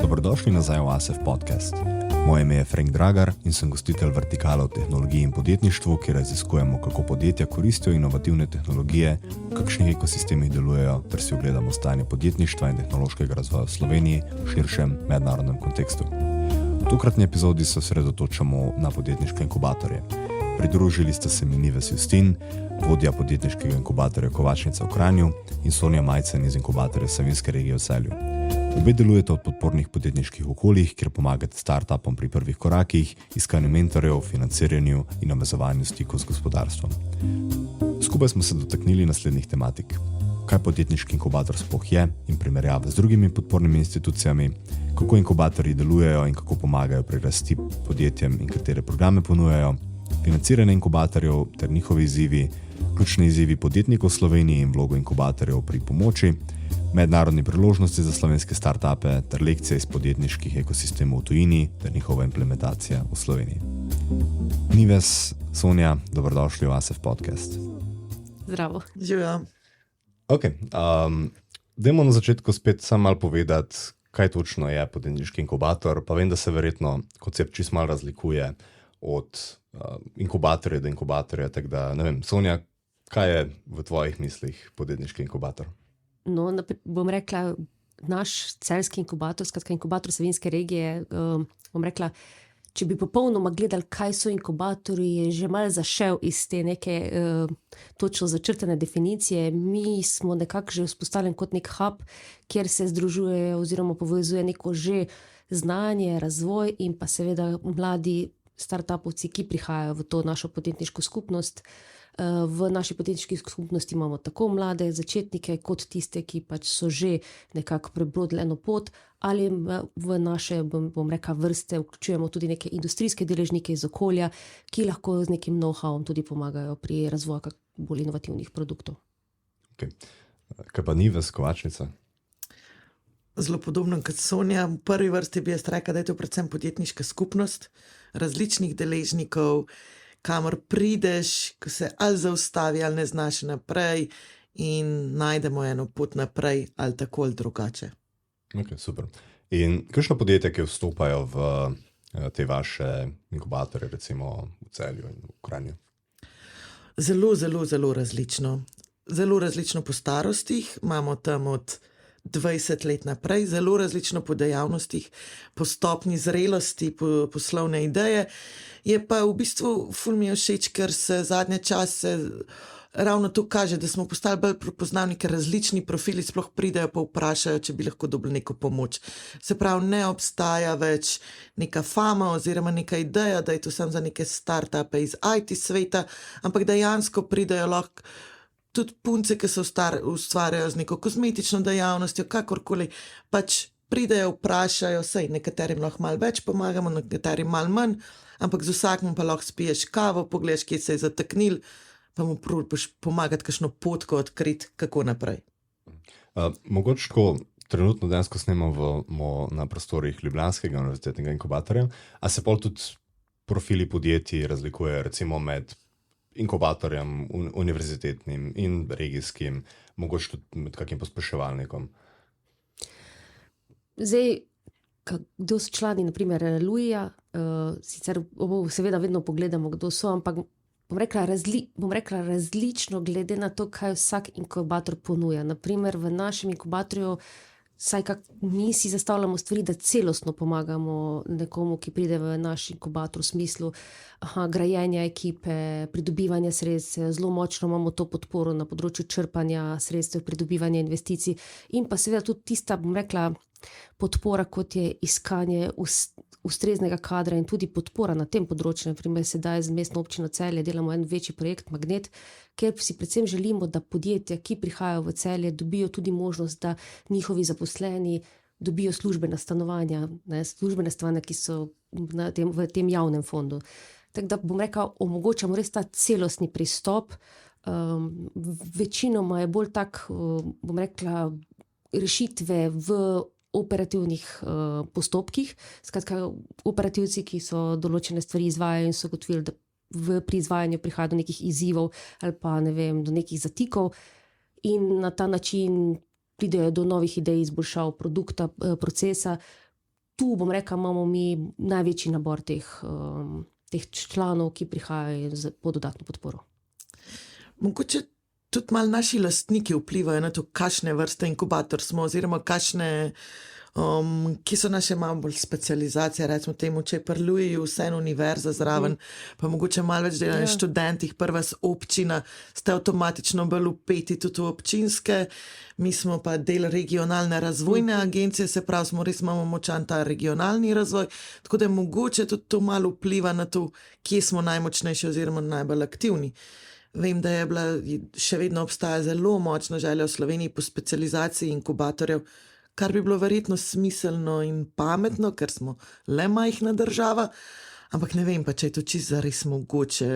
Dobrodošli nazaj v ASEF podcast. Moje ime je Frank Dragar in sem gostitelj vertikale o tehnologiji in podjetništvu, kjer raziskujemo, kako podjetja koristijo inovativne tehnologije, v kakšnih ekosistemih delujejo, ter si ogledamo stanje podjetništva in tehnološkega razvoja v Sloveniji v širšem mednarodnem kontekstu. V tokratni epizodi se osredotočamo na podjetniške inkubatorje. Pridružili ste se mi Nives Justin, vodja podjetniškega inkubatorja Kovačnica v Kranju, in Sonja Majcen iz inkubatorja Savinjske regije v Celju. Obe delujete v podpornih podjetniških okoljih, kjer pomagate startupom pri prvih korakih, iskanju mentorjev, financiranju in navezovanju stikov z gospodarstvom. Skupaj smo se dotaknili naslednjih tematik. Kaj podjetniški inkubator sploh je in primerjava z drugimi podpornimi institucijami, kako inkubatorji delujejo in kako pomagajo pri rasti podjetjem in katere programe ponujajo, financiranje inkubatorjev ter njihovi izzivi, ključni izzivi podjetnikov v Sloveniji in vlogo inkubatorjev pri pomoči, mednarodne priložnosti za slovenske startupe ter lekcije iz podjetniških ekosistemov v tujini ter njihova implementacija v Sloveniji. Nives, Sonja, dobrodošli v ASEF podcast. Zdravo. Živijo. Ok, dajmo na začetku spet samo malo povedati, kaj točno je podjetniški inkubator, pa vem, da se verjetno koncept čisto malo razlikuje od inkubatorja do inkubatorja, tako da, ne vem, Sonja, kaj je v tvojih mislih podjetniški inkubator? No, bom rekla, naš celjski inkubator, skratka inkubator Savinjske regije, bom rekla, če bi popolnoma gledali, kaj so inkubatorji, je že malo zašel iz te neke točno začrtane definicije. Mi smo nekako že vzpostavljeni kot nek hub, kjer se združuje oziroma povezuje neko že znanje, razvoj in pa seveda mladi startupovci, ki prihajajo v to našo podjetniško skupnost. V naši podjetniški skupnosti imamo tako mlade začetnike, kot tiste, ki pač so že nekako prebrodili eno pot, ali v naše, bom rekla, vrste vključujemo tudi neke industrijske deležnike iz okolja, ki lahko z nekim know-howom tudi pomagajo pri razvoju bolj inovativnih produktov. Okay. Kaj pa Nives, Kovačnica? Zelo podobno kot Sonja. V prvi vrsti bi jaz rekla, da je to predvsem podjetniška skupnost različnih deležnikov, kamor prideš, ko se ali zaustavi, ali ne znaš naprej in najdemo eno pot naprej, ali tako ali drugače. Ok, super. In kakšno podjetje, ki vstopajo v te vaše inkubatorje, recimo v Celju in v Kranju? Zelo različno. Zelo različno po starostih, imamo tam od 20 let naprej, zelo različno po dejavnostih, po stopni zrelosti, po poslovne ideje. Je pa v bistvu ful mi je všeč, ker se zadnje čase ravno to kaže, da smo postali bolj prepoznavni, ker različni profili sploh pridejo pa vprašajo, če bi lahko dobili neko pomoč. Se pravi, ne obstaja več neka fama oziroma neka ideja, da je to samo za neke startupe iz IT sveta, ampak dejansko pridejo lahko tudi punce, ki se ustvarjajo z neko kozmetično dejavnostjo, kakorkoli, pač pridejo, vprašajo, sej nekaterim lahko malo več pomagamo, nekaterim malo manj, ampak z vsakim pa lahko spiješ kavo, pogledaš, kje se je zataknil, pa mu probaš pomagati kakšno potko odkriti, kako naprej. Mogoče tako, trenutno dejansko snemamo na prostorih Ljubljanskega univerzitetnega inkubatorja, a se pol tudi profili podjetij razlikujejo, recimo med inkubatorjem univerzitetnim in regijskim, mogoče tudi med kakim pospeševalnikom? Zdaj, kdo so člani, naprimer Luija, sicer seveda vedno pogledamo, kdo so, ampak bom rekla različno glede na to, kaj vsak inkubator ponuja. Naprimer v našem inkubatorju, saj mi si zastavljamo stvari, da celostno pomagamo nekomu, ki pride v naš inkubator v smislu grajenja ekipe, pridobivanja sredstev, zelo močno imamo to podporo na področju črpanja sredstev, pridobivanja investicij in pa seveda tudi tista, bom rekla, podpora, kot je iskanje ustreznega kadra in tudi podpora na tem področju. Naprimer, sedaj z Mestno občino Celje delamo en večji projekt Magnet, kjer si predvsem želimo, da podjetja, ki prihajajo v Celje, dobijo tudi možnost, da njihovi zaposleni dobijo službena stanovanja, ki so v tem javnem fondu. Tako da bom rekla, omogočamo res ta celostni pristop. Večinoma je bolj tak, bom rekla, rešitve v operativnih postopkih. Skratka, operativci, ki so določene stvari izvajajo in so ugotovili, da pri izvajanju prihaja do nekih izzivov ali pa, ne vem, do nekih zatikov in na ta način pridejo do novih idej, izboljšav produkta, procesa. Tu, bom rekla, imamo mi največji nabor teh članov, ki prihajajo po dodatno podporo. Mogoče tudi malo naši lastniki vplivajo na to, kakšne vrste inkubator smo, oziroma kakšne, ki so naše malo bolj specializacije, recimo temu, če je pri Luiji vseeno univerza zraven, pa mogoče malo več dela na študentih, prva občina, ste avtomatično bolj vpeti tudi v občinske, mi smo pa del regionalne razvojne agencije, se pravi, res imamo močan ta regionalni razvoj, tako da mogoče tudi to malo vpliva na to, kje smo najmočnejši oziroma najbolj aktivni. Vem, da je bila, še vedno obstaja zelo močna želja v Sloveniji po specializaciji inkubatorjev, kar bi bilo verjetno smiselno in pametno, ker smo le majhna država, ampak ne vem pa, če je to čisto zares mogoče,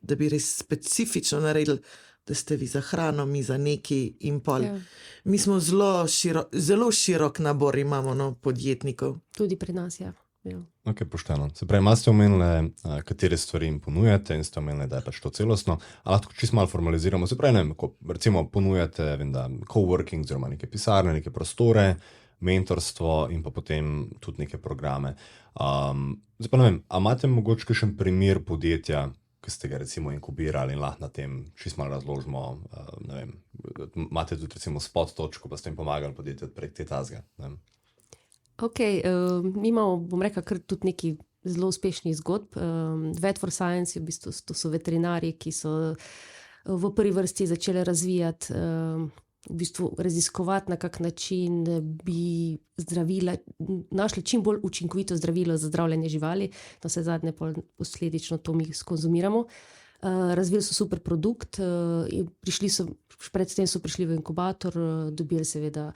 da bi res specifično naredili, da ste vi za hrano, mi za neki in pol. Ja. Mi smo zelo širok nabor imamo podjetnikov. Tudi pri nas, ja. Ok, pošteno. Se pravi, ste omenili, katere stvari jim ponujate in ste omenili, da je pač to celostno, ali lahko čisto malo formaliziramo. Se pravi, ne vem, ko recimo ponujate, vem, da coworking, oziroma neke pisarne, neke prostore, mentorstvo in pa potem tudi neke programe. Zdaj pa ne vem, a imate mogoče kakšen primer podjetja, ki ste ga recimo inkubirali in lahko na tem čisto malo razložimo, ne vem, imate tudi recimo spot točko, pa ste jim pomagali podjetju odpreti te tazge, ne vem. Ok, mi imamo, bom rekla, kar tudi neki zelo uspešnih zgodb. Vet for Science, v bistvu to so veterinarji, ki so v prvi vrsti začeli razvijati, v bistvu raziskovati, na kak način bi zdravila, našli čim bolj učinkovito zdravilo za zdravljenje živali, no vse zadnje posledično to mi skonzumiramo. Razvili so super produkt, predtem so prišli v inkubator, dobili seveda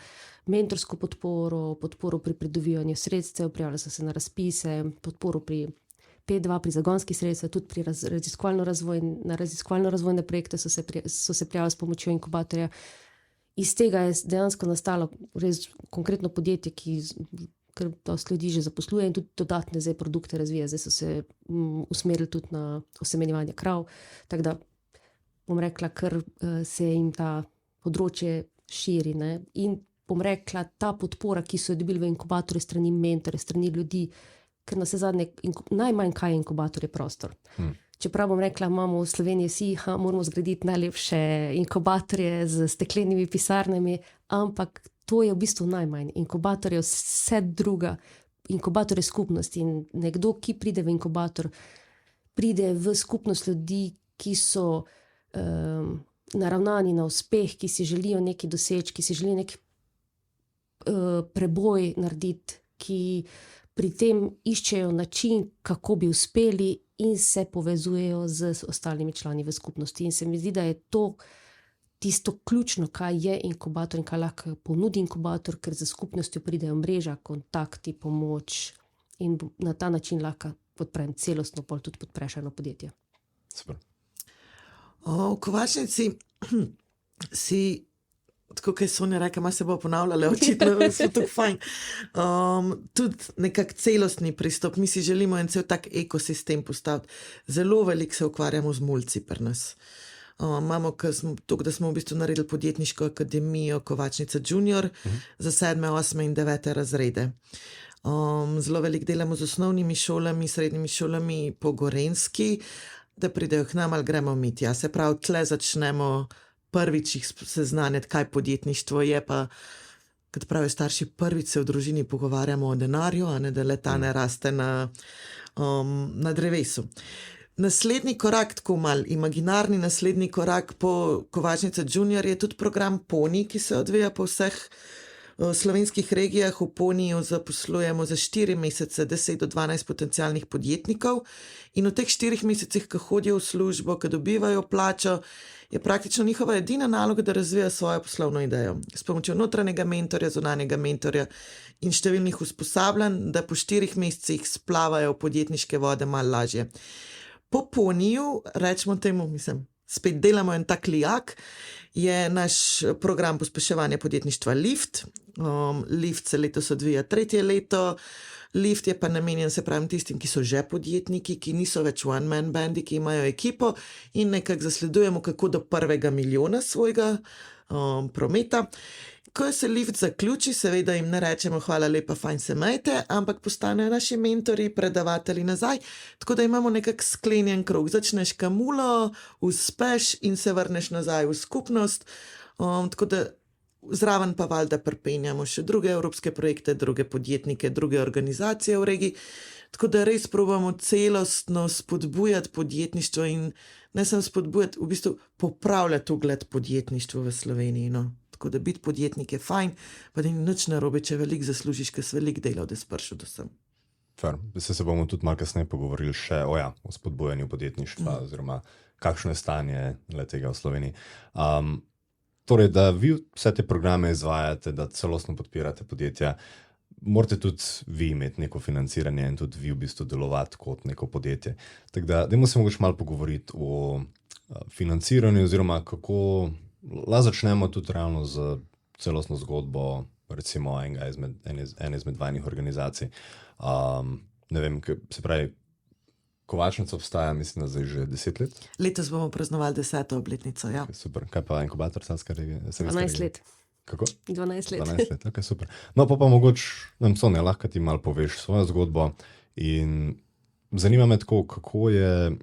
mentorsko podporo pri pridobivanju sredstev, prijavili so se na razpise, podporo pri P2, pri zagonskih sredstev, tudi pri raziskovalno-razvojne projekte so se prijavili s pomočjo inkubatorja. Iz tega je dejansko nastalo res konkretno podjetje, ki kar dosti ljudi že zaposluje in tudi dodatne zdaj produkte razvija. Zdaj so se usmerili tudi na osemenjevanje krav, tako da bom rekla, ker se jim ta področje širi, ne? In bom rekla, ta podpora, ki so jo dobili v inkubatorju strani mentorja, strani ljudi, ker na vse zadnje najmanj kaj je inkubator, je prostor. Čeprav bom rekla, imamo v Sloveniji vsi, moramo zgraditi najlepše inkubatorje z steklenimi pisarnami, ampak to je v bistvu najmanj. Inkubator je vse druga. Inkubator je skupnost in nekdo, ki pride v inkubator, pride v skupnost ljudi, ki so naravnani na uspeh, ki si želijo nekaj doseči, ki si želijo neki preboj narediti, ki pri tem iščejo način, kako bi uspeli in se povezujejo z ostalimi člani v skupnosti. In se mi zdi, da je to tisto ključno, kaj je inkubator in kaj lahko ponudi inkubator, ker za skupnostjo pridejo mreža, kontakti, pomoč in na ta način lahko podprem celostno, pol tudi podpreš eno podjetje. Super. V Kovačnici si, tako kaj Sonja reka, ima se bo ponavljala, očitno so tako fajn, tudi nekak celostni pristop. Mi si želimo en cel tak ekosistem postaviti. Zelo veliko se ukvarjamo z mulci pri nas. Imamo, da smo v bistvu naredili podjetniško akademijo Kovačnica Junior za 7., 8. in 9. razrede. Zelo veliko delamo z osnovnimi šolami, srednjimi šolami po Gorenjski, da pridejo k nam ali gremo mi tja. Se pravi, tle začnemo prvič jih seznanjati, kaj podjetništvo je, pa kot pravijo starši, prvič se v družini pogovarjamo o denarju, a ne da leta ne raste na drevesu. Naslednji korak, tako mal imaginarni naslednji korak po Kovačnica Junior je tudi program Poni, ki se odvija po vseh slovenskih regijah. V Poniju zaposlujemo za 4 mesece 10 do 12 potencialnih podjetnikov in v teh 4 mesecih, ko hodijo v službo, ko dobivajo plačo, je praktično njihova edina naloga, da razvijajo svojo poslovno idejo. S pomočjo notranjega mentorja, zunanjega mentorja in številnih usposabljanj, da po 4 mesecih splavajo v podjetniške vode malo lažje. Po Poniju, rečemo temu, spet delamo en tak lijak, je naš program pospeševanja podjetništva Lift. Lift se letos odvija 3. leto. Lift je pa namenjen, se pravim, tistim, ki so že podjetniki, ki niso več one-man bandi, ki imajo ekipo in nekako zasledujemo, kako do 1. milijona svojega prometa. ko se lift zaključi, seveda jim ne rečemo hvala lepa, fajn se majte, ampak postanejo naši mentori, predavatelji nazaj, tako da imamo nekak sklenjen krog. Začneš kamulo, uspeš in se vrneš nazaj v skupnost, tako da zraven pa valjda pripenjamo še druge evropske projekte, druge podjetnike, druge organizacije v regiji, tako da res probamo celostno spodbujati podjetništvo in ne samo spodbujati, v bistvu popravljati ugled podjetništvu v Sloveniji. No. Tako da biti podjetnik je fajn, pa da ni nič narobe, če veliko zaslužiš, ker si veliko delal, da si prišel do sem. Fair. Se bomo tudi malo kasneje pogovorili še o spodbujanju podjetništva oziroma kakšno je stanje tega v Sloveniji. Torej, da vi vse te programe izvajate, da celostno podpirate podjetja, morate tudi vi imeti neko financiranje in tudi vi v bistvu delovati kot neko podjetje. Tako da, dajmo se mogoče malo pogovoriti o financiranju oziroma kako lahko začnemo tudi realno z celostno zgodbo, recimo ene izmed vajnih organizacij. Ne vem, se pravi, Kovačnica obstaja, mislim, da zdaj že 10 let. Letos bomo praznovali 10. obletnico, ja. Super. Kaj pa inkubator Savska regija? 12 let. Kako? 12 let. 12 let, ok, super. No, pa mogoče nam Sonja, lahko ti malo poveš svojo zgodbo in zanima me tako, kako je,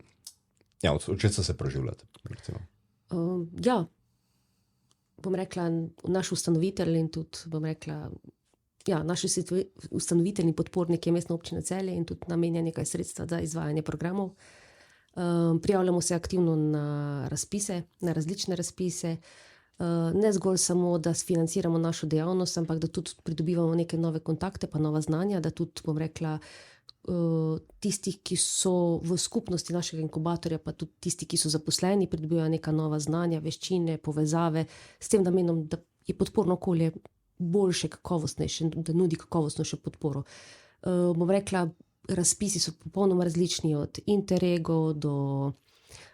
od česa se preživljate, recimo. Bom rekla, naš ustanovitelj in tudi, bom rekla, naš ustanoviteljni podpornik je Mestna občina Celje in tudi namenja nekaj sredstva za izvajanje programov. Prijavljamo se aktivno na razpise, na različne razpise, ne zgolj samo, da financiramo našo dejavnost, ampak da tudi pridobivamo neke nove kontakte, pa nova znanja, da tudi, bom rekla, tistih, ki so v skupnosti našega inkubatorja, pa tudi tisti, ki so zaposleni, pridobivajo neka nova znanja, veščine, povezave, s tem namenom, da je podporno okolje boljše, kakovostnejše, da nudi kakovostnejšo podporo. Bom rekla, razpisi so popolnoma različni od Interrego do,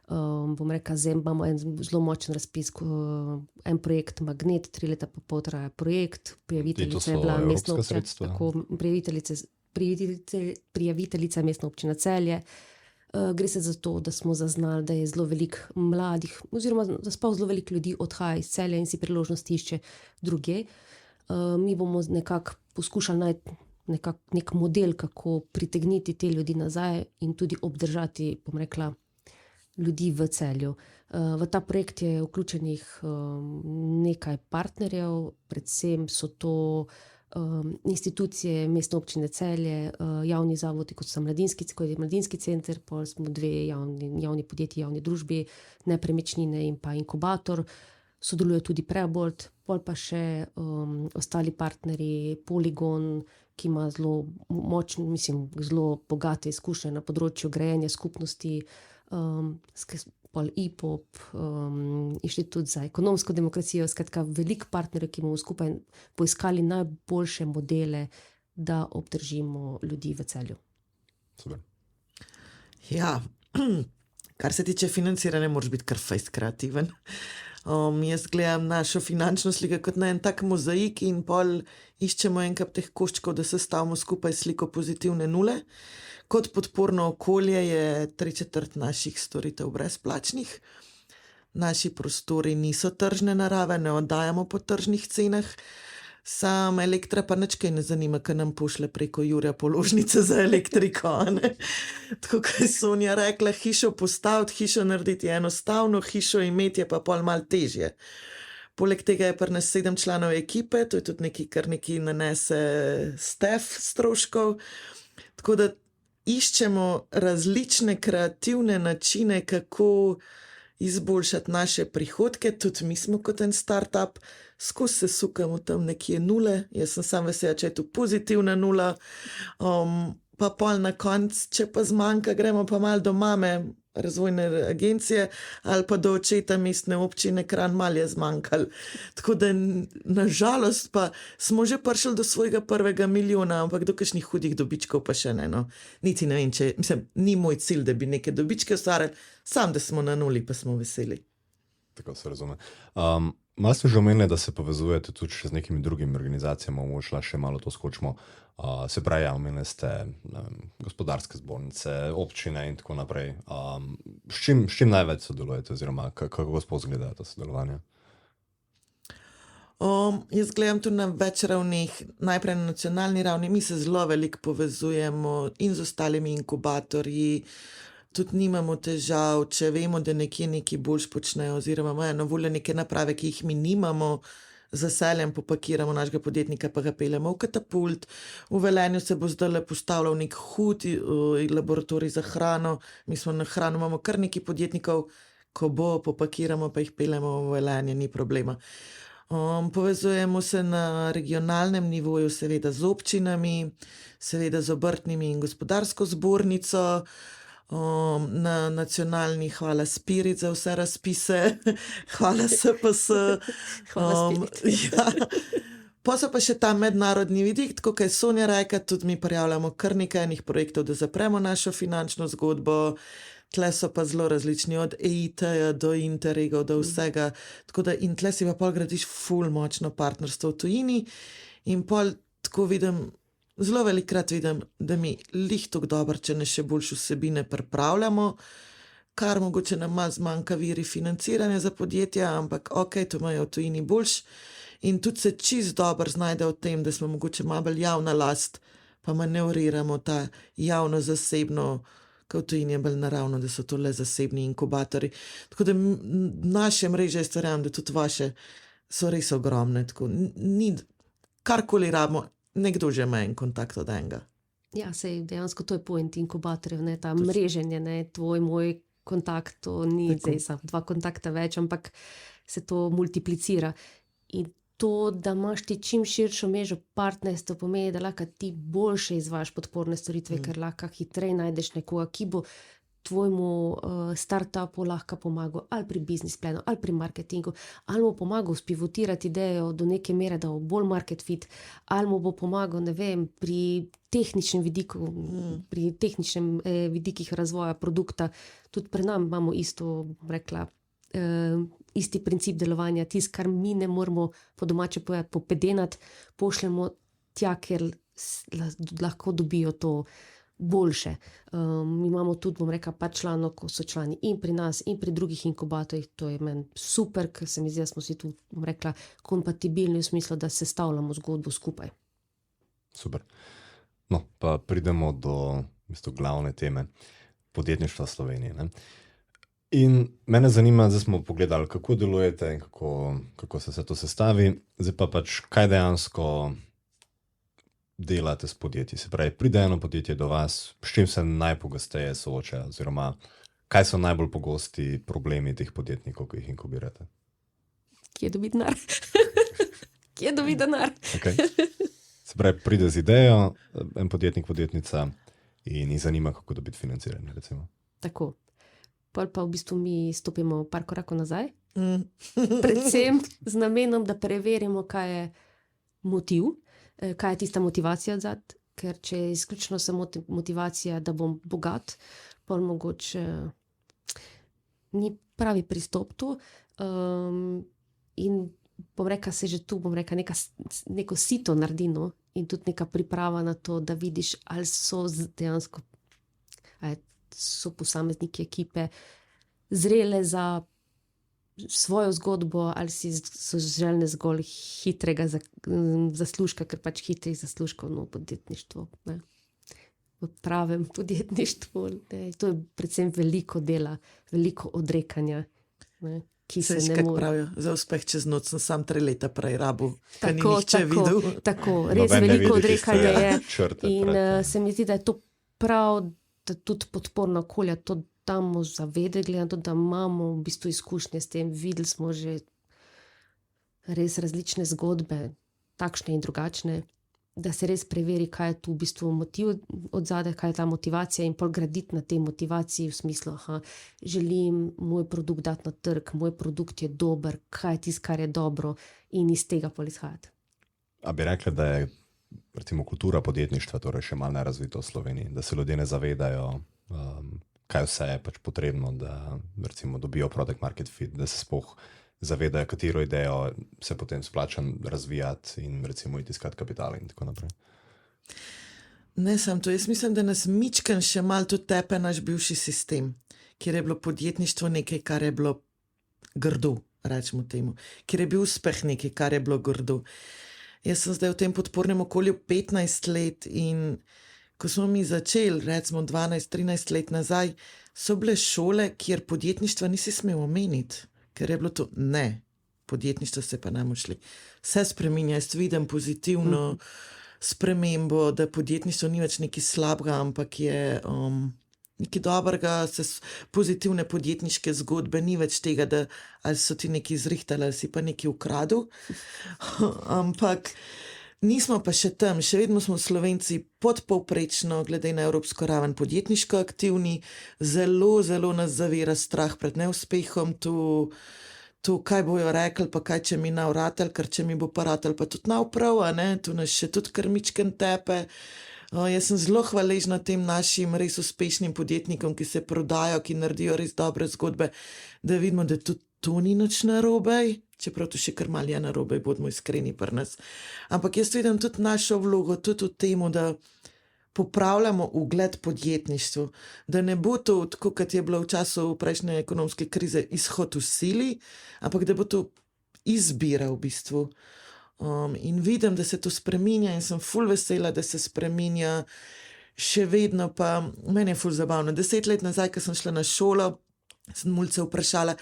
bom rekla, imamo en zelo močen razpis, en projekt Magnet, 3 leta pa pol traja projekt, prijaviteljica je bila Mestna občina, tako prijaviteljica Mestna občina Celje. Gre se za to, da smo zaznali, da je zelo veliko mladih, oziroma da sploh zelo veliko ljudi odhaja iz Celja in si priložnosti išče drugje. Mi bomo nekako poskušali najti nek model, kako pritegniti te ljudi nazaj in tudi obdržati, bom rekla, ljudi v Celju. V ta projekt je vključenih nekaj partnerjev, predvsem so to institucije Mestne občine Celje, javni zavodi, kot so Mladinski center, pol smo 2 javni podjetji, javni družbi, Nepremičnine in pa Inkubator, sodeluje tudi Preabolt, pol pa še ostali partnerji, Poligon, ki ima zelo močno, zelo bogate izkušnje na področju grajenja skupnosti, pol IPOP, Inštitut za ekonomsko demokracijo, skratka veliko partnerjev, ki bomo skupaj poiskali najboljše modele, da obdržimo ljudi v Celju. Super. Ja, kar se tiče financiranja, moraš biti kar fejst kreativen. Jaz gledam našo finančno sliko kot na en tak mozaik in pol iščemo enkrat teh koščkov, da sestavimo skupaj sliko pozitivne nule. Kot podporno okolje je 3/4 naših storitev brezplačnih. Naši prostori niso tržne narave, ne oddajamo po tržnih cenah. Sam Elektra pa nič kaj ne zanima, ker nam pošle preko Jurja položnice za elektriko. Ne? Tako kot je Sonja rekla, hišo postaviti, hišo narediti je enostavno, hišo imeti je pa pol malo težje. Poleg tega je pri nas 7 članov ekipe, to je tudi nekaj, kar nekaj nanese stroškov. Tako da iščemo različne kreativne načine, kako izboljšati naše prihodke. Tudi mi smo kot en startup, skozi se sukamo tam nekje nule. Jaz sem sam vesela, če je tu pozitivna nula. Pa pol na konc, če pa zmanjka, gremo pa malo do mame razvojne agencije ali pa do očeta Mestne občine Kranj, malo je zmanjkalo. Tako da nažalost pa smo že prišli do svojega prvega milijona, ampak do kakšnih hudih dobičkov pa še ne. No. Niti ne vem, ni moj cilj, da bi neke dobičke ustvarjali, sam da smo na nuli, pa smo veseli. Tako se razume. Malo ste že omenili, da se povezujete tudi še z nekimi drugimi organizacijami, bomo šla še malo to skočimo. Se pravi, omenili ste gospodarske zbornice, občine in tako naprej. S čim največ sodelujete oziroma kako sploh izgleda to sodelovanje? Jaz gledam tu na več ravneh, najprej na nacionalni ravni, mi se zelo veliko povezujemo in z ostalimi inkubatorji, tudi nimamo težav, če vemo, da nekje nekaj boljš počnejo oziroma imajo na voljo neke naprave, ki jih mi nimamo, z veseljem popakiramo našega podjetnika, pa ga peljemo v Katapult. V Velenju se bo zdajle postavljal nek hud laboratorij za hrano, mi smo na hrano, imamo kar nekaj podjetnikov, ko bo, popakiramo, pa jih peljemo v Velenje, ni problema. Povezujemo se na regionalnem nivoju, seveda z občinami, seveda z obrtnimi in gospodarsko zbornico, na nacionalni hvala Spirit za vse razpise, hvala SPS. Hvala Spirit. Ja. Pa so pa še ta mednarodni vidik, tako kot je Sonja rekla, tudi mi prijavljamo kar nekaj enih projektov, da zapremo našo finančno zgodbo. Tle so pa zelo različni, od EIT-ja do Interregov, do vsega. Tako da in tle si pa pol gradiš ful močno partnerstvo v tujini in pol tako vidim, zelo velikrat vidim, da mi lih tako dobro, če ne še boljše vsebine pripravljamo, kar mogoče nam malo zmanjka viri financiranja za podjetja, ampak okej, to imajo v tujini boljš. In tudi se čist dobro znajde v tem, da smo mogoče malo bolj javna last, pa manevriramo ta javno-zasebno, kot v tujini je bolj naravno, da so to le zasebni inkubatorji. Tako da naše mreže, jaz verjamem, da tudi vaše so res ogromne. Tako, ni, karkoli rabimo, nekdo že ima en kontakt od enega. Ja, sej dejansko to je point inkubatorjev, ne, ta mreženje, ne, tvoj, moj kontakt, to ni zdaj za 2 kontakta več, ampak se to multiplicira. In to, da imaš ti čim širšo mrežo partnerstva, pomeni, da lahko ti boljše izvajaš podporne storitve, ker lahko hitreje najdeš nekoga, ki bo tvojemu startupu lahko pomagal ali pri business planu, ali pri marketingu, ali mu pomagal spivotirati idejo do neke mere, da bo bolj market fit, ali mu bo pomagal, ne vem, pri tehničnem vidiku, pri tehničnem vidikih razvoja produkta. Tudi pri nam imamo isto, rekla, isti princip delovanja, tisto, kar mi ne moramo po domače povedati, popedenati, pošljemo tja, ker lahko dobijo to boljše. Mi imamo tudi, bom rekla, pa članov, ko so člani in pri nas, in pri drugih inkubatorjih, to je meni super, ker se mi zdi, da smo si tu, bom rekla, kompatibilni v smislu, da sestavljamo zgodbo skupaj. Super. No, pa pridemo do glavne teme podjetništva v Sloveniji, ne? In mene zanima, zdaj smo pogledali, kako delujete in kako se vse to sestavi, zdaj pa pač, kaj dejansko delate s podjetji. Se pravi, pride eno podjetje do vas, s čim se najpogosteje sooča, oziroma kaj so najbolj pogosti problemi teh podjetnikov, ki jih inkubirate? Kje dobi denar? Kje dobi denar? Okay. Se pravi, pride z idejo en podjetnik, podjetnica in jih zanima, kako dobiti financiranje, recimo. Tako. Pol pa v bistvu mi stopimo par korakov nazaj. Predvsem z namenom, da preverimo, kaj je motiv, kaj je tista motivacija odzad, ker če je izključno samo motivacija, da bom bogat, pol mogoče ni pravi pristop tu. In bom rekla, se že tu, bom rekla, neko sito naredi, no, in tudi neka priprava na to, da vidiš, ali so dejansko, so posamezniki ekipe zrele za svojo zgodbo ali so želne zgolj hitrega zaslužka, ker pač hitrih zaslužkov v podjetništvu, ne. V pravem podjetništvu, ne. To je predvsem veliko dela, veliko odrekanja, ne, ki se ne more. Pravijo, za uspeh čez noč sem sam 3 leta prej rabil, kaj ni nihče videl. Tako, res veliko odrekanja je in se mi zdi, da je to prav, da tudi podporna okolja to damo zavede, gledam to, da imamo v bistvu izkušnje s tem, videli smo že res različne zgodbe, takšne in drugačne, da se res preveri, kaj je tu v bistvu motiv odzadaj, kaj je ta motivacija in pol graditi na tej motivaciji v smislu, želim moj produkt dati na trg, moj produkt je dober, kaj je tisto, kar je dobro in iz tega pol izhajati. A bi rekla, da je recimo kultura podjetništva torej še malo nerazvita v Sloveniji, da se ljudje ne zavedajo, kaj vse je pač potrebno, da recimo dobijo product market fit, da se sploh zavedajo, katero idejo se potem splača razvijati in recimo iti iskati kapital in tako naprej. Ne samo to, jaz mislim, da nas mičken še malo tudi tepe naš bivši sistem, kjer je bilo podjetništvo nekaj, kar je bilo grdo. rečemo temu, kjer je bil uspeh nekaj, kar je bilo grdo. Jaz sem zdaj v tem podpornem okolju 15 let in ko smo mi začeli, recimo 12-13 let nazaj, so bile šole, kjer podjetništva nisi smel omeniti, ker je bilo to ne. Podjetništvo se pa nam šli. Vse spreminja, jaz vidim pozitivno spremembo, da podjetništvo ni več nekaj slabega, ampak je nekaj dobrega, pozitivne podjetniške zgodbe, ni več tega, da ali so ti nekaj zrihtali, ali si pa nekaj ukradel. Ampak nismo pa še tam, še vedno smo Slovenci podpovprečno, glede na evropsko raven, podjetniško aktivni, zelo, zelo nas zavira strah pred neuspehom, to, kaj bojo rekli, pa kaj, če mi nav ratel, ker če mi bo pa ratel, pa tudi nav prav, a ne, tu nas še tudi krmičken tepe. Jaz sem zelo hvaležna tem našim res uspešnim podjetnikom, ki se prodajo, ki naredijo res dobre zgodbe, da vidimo, da tudi to ni nič narobe, čeprav to še kar malo je narobe, bodimo iskreni pri nas. Ampak jaz vidim tudi našo vlogo, tudi v temu, da popravljamo ugled podjetništvu, da ne bo to, tako kot je bilo v času prejšnje ekonomske krize, izhod v sili, ampak da bo to izbira v bistvu. In vidim, da se to spreminja in sem ful vesela, da se spreminja. Še vedno pa, meni je ful zabavno. 10 let nazaj, ko sem šla na šolo, sem mulce vprašala,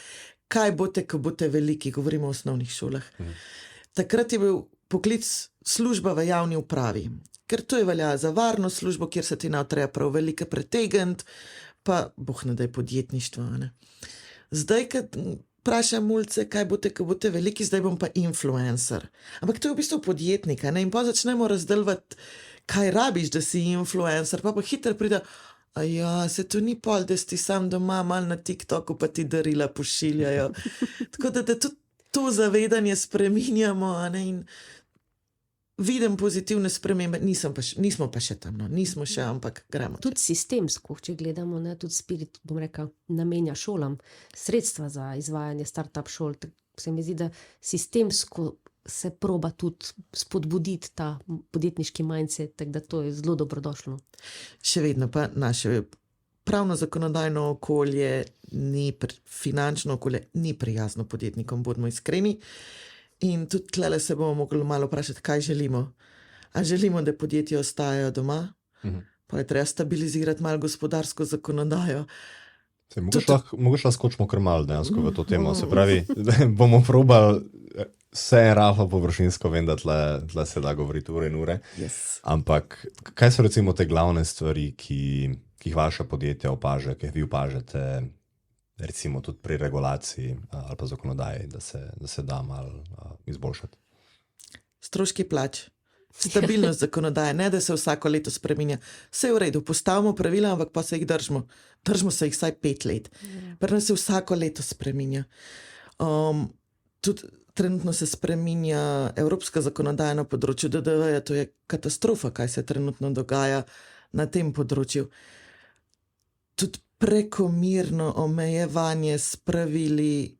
kaj boste, ko boste veliki, govorimo o osnovnih šolah. Takrat je bil poklic služba v javni upravi, ker to je velja za varno službo, kjer se ti treba prav velike pretegniti, pa boh ne daj podjetništvo. Ne? Zdaj, kad vprašam mulce, kaj boste, ko boste veliki, zdaj bom pa influencer. Ampak to je v bistvu podjetnik, ne? In pa začnemo razdeljevati, kaj rabiš, da si influencer, pa hitro pride, se to ni pol, da si sam doma mal na TikToku, pa ti darila pošiljajo. Tako da tudi to zavedanje spreminjamo, ne? In vidim pozitivne spremembe, nismo pa še tam, no. Nismo še, ampak gremo. Tudi sistemsko, če gledamo, ne, tudi Spirit, bom rekel, namenja šolam sredstva za izvajanje start-up šol. Se mi zdi, da sistemsko se proba tudi spodbuditi ta podjetniški mindset, tako da to je zelo dobrodošlo. Še vedno pa naše pravno zakonodajno okolje, finančno okolje ni prijazno podjetnikom, bodimo iskreni. In tudi tlele se bomo mogli malo vprašati, kaj želimo. A želimo, da podjetja ostajajo doma? Pa je treba stabilizirati malo gospodarsko zakonodajo. Mogoče skočimo kar malo dejansko v to temo. Se pravi, bomo probali vse rahlo površinsko, vem, da tle se da govoriti ure in ure. Yes. Ampak kaj so recimo te glavne stvari, ki jih vaša podjetja opaža, ki jih vi opažate, recimo tudi pri regulaciji ali pa zakonodaji, da se da malo izboljšati? Stroški plač, stabilnost zakonodaje, ne da se vsako leto spreminja. Vse je v redu, postavimo pravila, ampak pa se jih držimo. Držimo se jih vsaj 5 let. Pri nas se vsako leto spreminja. Tudi trenutno se spreminja evropska zakonodaja na področju DDV-ja, to je katastrofa, kaj se trenutno dogaja na tem področju. Tudi prekomirno omejevanje s pravili.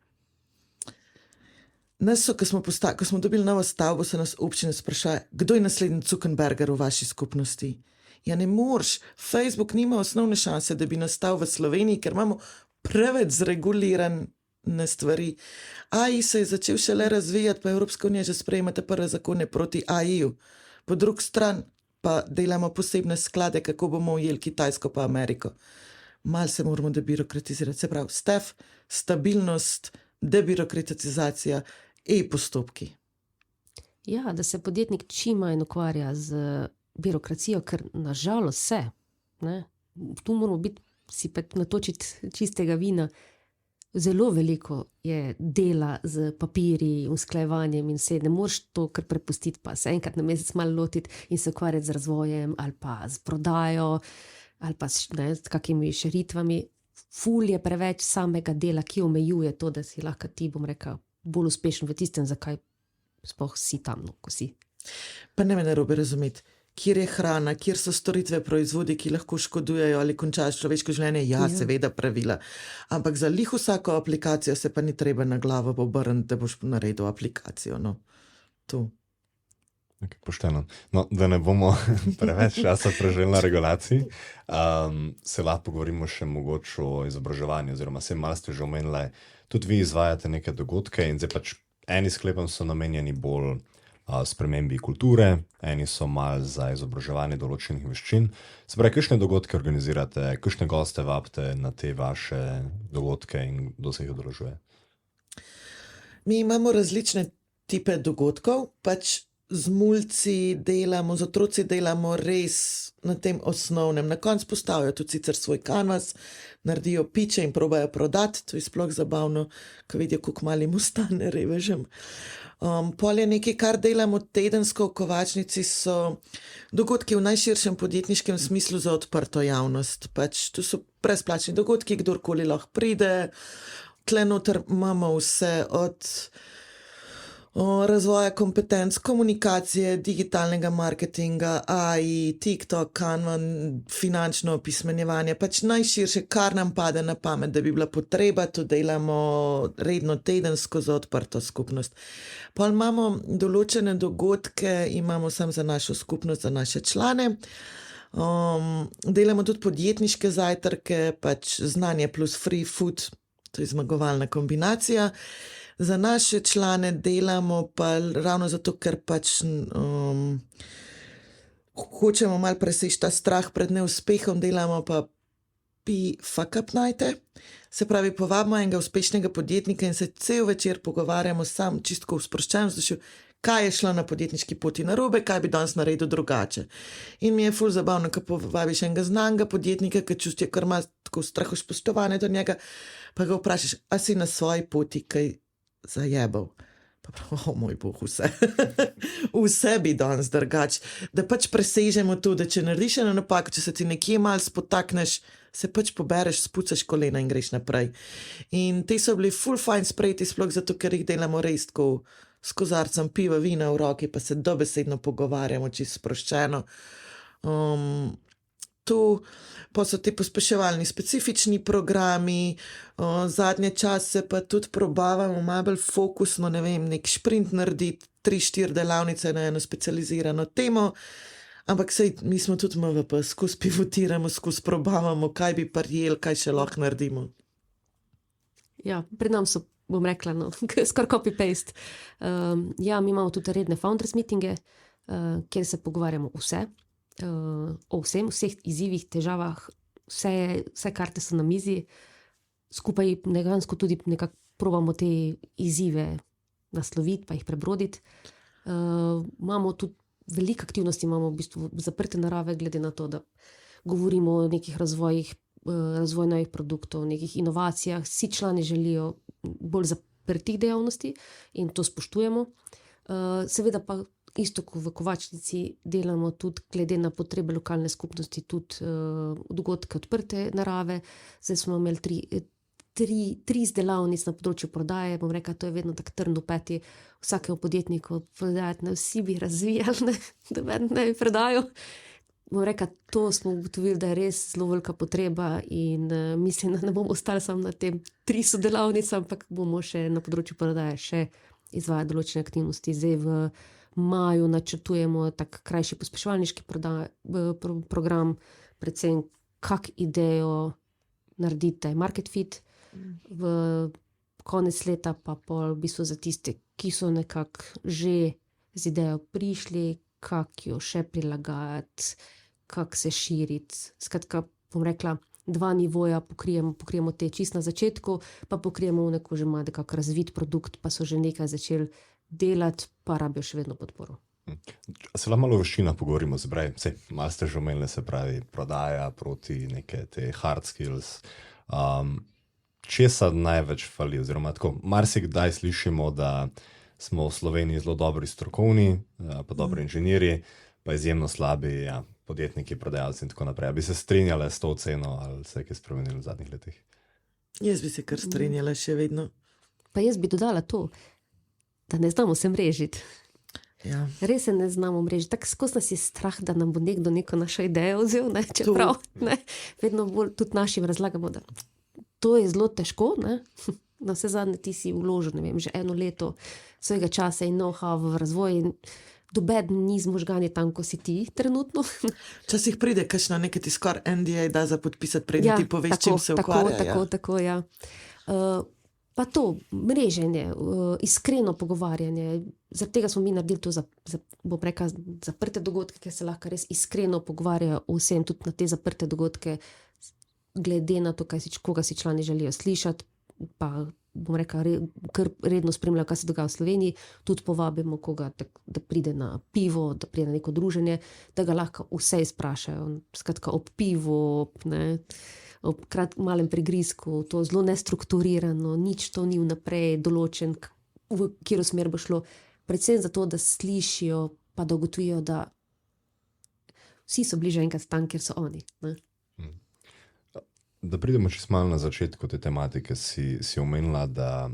Ko smo dobili novo stavbo, se nas občine sprašajo, kdo je naslednji Zuckerberger v vaši skupnosti? Ja, ne moreš. Facebook nima osnovne šanse, da bi nastal v Sloveniji, ker imamo preveč zregulirane stvari. AI se je začel šele razvijati, pa Evropska unija že sprejemate prve zakone proti AI-ju. Po drugi strani pa delamo posebne sklade, kako bomo ujeli Kitajsko pa Ameriko. Malo se moramo debirokratizirati. Se pravi, stabilnost, debirokratizacija, postopki. Ja, da se podjetnik čim manj ukvarja z birokracijo, ker nažalost se. Ne? Tu moramo si pa natočiti čistega vina. Zelo veliko je dela z papirji, usklajevanjem in vse. Ne moreš to kar prepustiti, pa se enkrat na mesec malo lotiti in se ukvarjati z razvojem ali pa z prodajo ali pa s kakimi širitvami. Ful je preveč samega dela, ki omejuje to, da si lahko ti, bom rekel, bolj uspešen v tistem, zakaj sploh si tam, no, ko si. Pa ne me narobe razumeti, kjer je hrana, kjer so storitve, proizvodi, ki lahko škodujejo ali končajo človeško življenje, seveda pravila. Ampak za lih vsako aplikacijo se pa ni treba na glavo obrniti, da boš naredil aplikacijo. No. To. Okay, pošteno. No, da ne bomo preveč časa preželi na regulaciji, se lahko pogovorimo še mogoče o izobraževanju, oziroma se malo ste že omenili, tudi vi izvajate neke dogodke in zdaj pač eni sklepom so namenjeni bolj spremembi kulture, eni so malo za izobraževanje določenih veščin. Se pravi, kakšne dogodke organizirate, kakšne goste vabite na te vaše dogodke in kdo se jih udeležuje? Mi imamo različne tipe dogodkov, pač z mulci delamo, z otroci delamo res na tem osnovnem. Na koncu postavijo tudi sicer svoj kanvas, naredijo piče in probajo prodati, to je sploh zabavno, ko vidijo, koliko malim ostane revežem. Pol je nekaj, kar delamo tedensko v Kovačnici, so dogodki v najširšem podjetniškem smislu za odprto javnost. Pač tu so brezplačni dogodki, kdorkoli lahko pride. Tle noter imamo vse od razvoja kompetenc, komunikacije, digitalnega marketinga, AI, TikTok, Canva, finančno opismenjevanje, pač najširše, kar nam pade na pamet, da bi bila potreba, to delamo redno tedensko za odprto skupnost. Pa imamo določene dogodke, imamo samo za našo skupnost, za naše člane. Delamo tudi podjetniške zajtrke, pač znanje plus free food, to je zmagovalna kombinacija. Za naše člane delamo pa ravno zato, ker pač hočemo malo preseči ta strah pred neuspehom, delamo pa fuck up nighte. Se pravi, povabimo enega uspešnega podjetnika in se cel večer pogovarjamo sam čistko v sproščenem vzdušju, kaj je šlo na podjetniški poti narobe, kaj bi danes naredil drugače. In mi je ful zabavno, ko povabiš enega znanega podjetnika, ki čusti, kar ima tako strahospoštovanje do njega, pa ga vprašaš, a si na svoji poti kaj zajebal. Pa prav, moj Bog, vse. Vse bi danes drugače. Da pač presežemo to, da če narediš eno napako, če se ti nekje malo spotakneš, se pač pobereš, spucaš kolena in greš naprej. In te so bili ful fajn sprejeti, sploh zato, ker jih delamo res tako s kozarcem piva, vina v roki, pa se dobesedno pogovarjamo čisto sproščeno. Tu pa so ti pospeševalni specifični programi, zadnje čase pa tudi probavamo malo bolj fokusno, ne vem, nek šprint narediti, 3-4 delavnice na eno specializirano temo, ampak sej mi smo tudi MVP, skozi pivotiramo, skozi probavamo, kaj bi prijeli, kaj še lahko naredimo. Ja, pred nam so, bom rekla, no, skoraj copy-paste. Ja, mi imamo tudi redne founders meetinge, kjer se pogovarjamo vse, o vsem, vseh izzivih, težavah, vse karte so na mizi, skupaj dejansko tudi nekako probamo te izzive nasloviti, pa jih prebroditi. Imamo tudi veliko aktivnosti, imamo v bistvu zaprte narave, glede na to, da govorimo o nekih razvoj novih produktov, nekih inovacijah, vsi člani želijo bolj zaprtih dejavnosti in to spoštujemo. Seveda pa isto kot v Kovačnici delamo tudi glede na potrebe lokalne skupnosti, tudi dogodke odprte narave. Zdaj smo imeli tri izdelavnic na področju prodaje, bom rekla, to je vedno tak trn v peti vsakemu podjetniku prodajati, vsi bi razvijali, da ne bi prodajal. Bom rekla, to smo ugotovili, da je res zelo velika potreba in mislim, da ne bomo ostali samo na tem 3 sodelavnice, ampak bomo še na področju prodaje še izvajati določene aktivnosti. Zdaj v maju načrtujemo tak krajši pospeševalniški program, predvsem kak idejo narediti market fit, v konec leta pa pol v bistvu za tiste, ki so nekako že z idejo prišli, kak jo še prilagajati, kak se širiti. Skratka, bom rekla, 2 nivoja pokrijemo te čist na začetku, pa pokrijemo neko že ima nekako razvit produkt, pa so že nekaj začeli delati, pa rabijo še vedno podporo. Se lahko malo o veščinah pogovorimo, se pravi, malo ste že omenili, se pravi, prodaja proti neke te hard skills. Česa največ fali, oziroma tako, marsikdaj slišimo, da smo v Sloveniji zelo dobri strokovni, pa dobri inženirji, pa izjemno slabi podjetniki, prodajalci in tako naprej. Bi se strinjale s to oceno ali se je kaj spremenilo v zadnjih letih? Jaz bi se kar strinjala še vedno. Pa jaz bi dodala to, da ne znamo se mrežiti. Ja. Res se ne znamo mrežiti. Tako skozi nas je strah, da nam bo nekdo neko našo idejo vzel, ne? Čeprav vedno bolj tudi našim razlagamo, da to je zelo težko, ne? Na vse zadnje ti si vložil, ne vem, že 1 leto svojega časa in know-how v razvoj in Dobeden ni z možgani tam, ko si ti trenutno. Včasih pride kakšna nekaj ti skoraj NDA da za podpisati, predtem ti poveš, čim se ukvarja. Tako, ja. Pa to, mreženje, iskreno pogovarjanje. Zaradi tega smo mi naredili to bom rekla, zaprte dogodke, ki se lahko res iskreno pogovarjajo o vsem, tudi na te zaprte dogodke, glede na to, koga si člani želijo slišati, pa bom rekla, kar redno spremljajo, kaj se dogaja v Sloveniji, tudi povabimo koga, da pride na pivo, da pride na neko druženje, da ga lahko vse izprašajo. Skratka, ob pivu, ob malem prigrizku, to zelo nestrukturirano, nič to ni vnaprej določen, v katero smer bo šlo. Predvsem zato, da slišijo, pa da ugotovijo, da vsi so bliže enkrat tam, kjer so oni. Ne? Da pridemo čisto malo na začetku te tematike, si omenila, da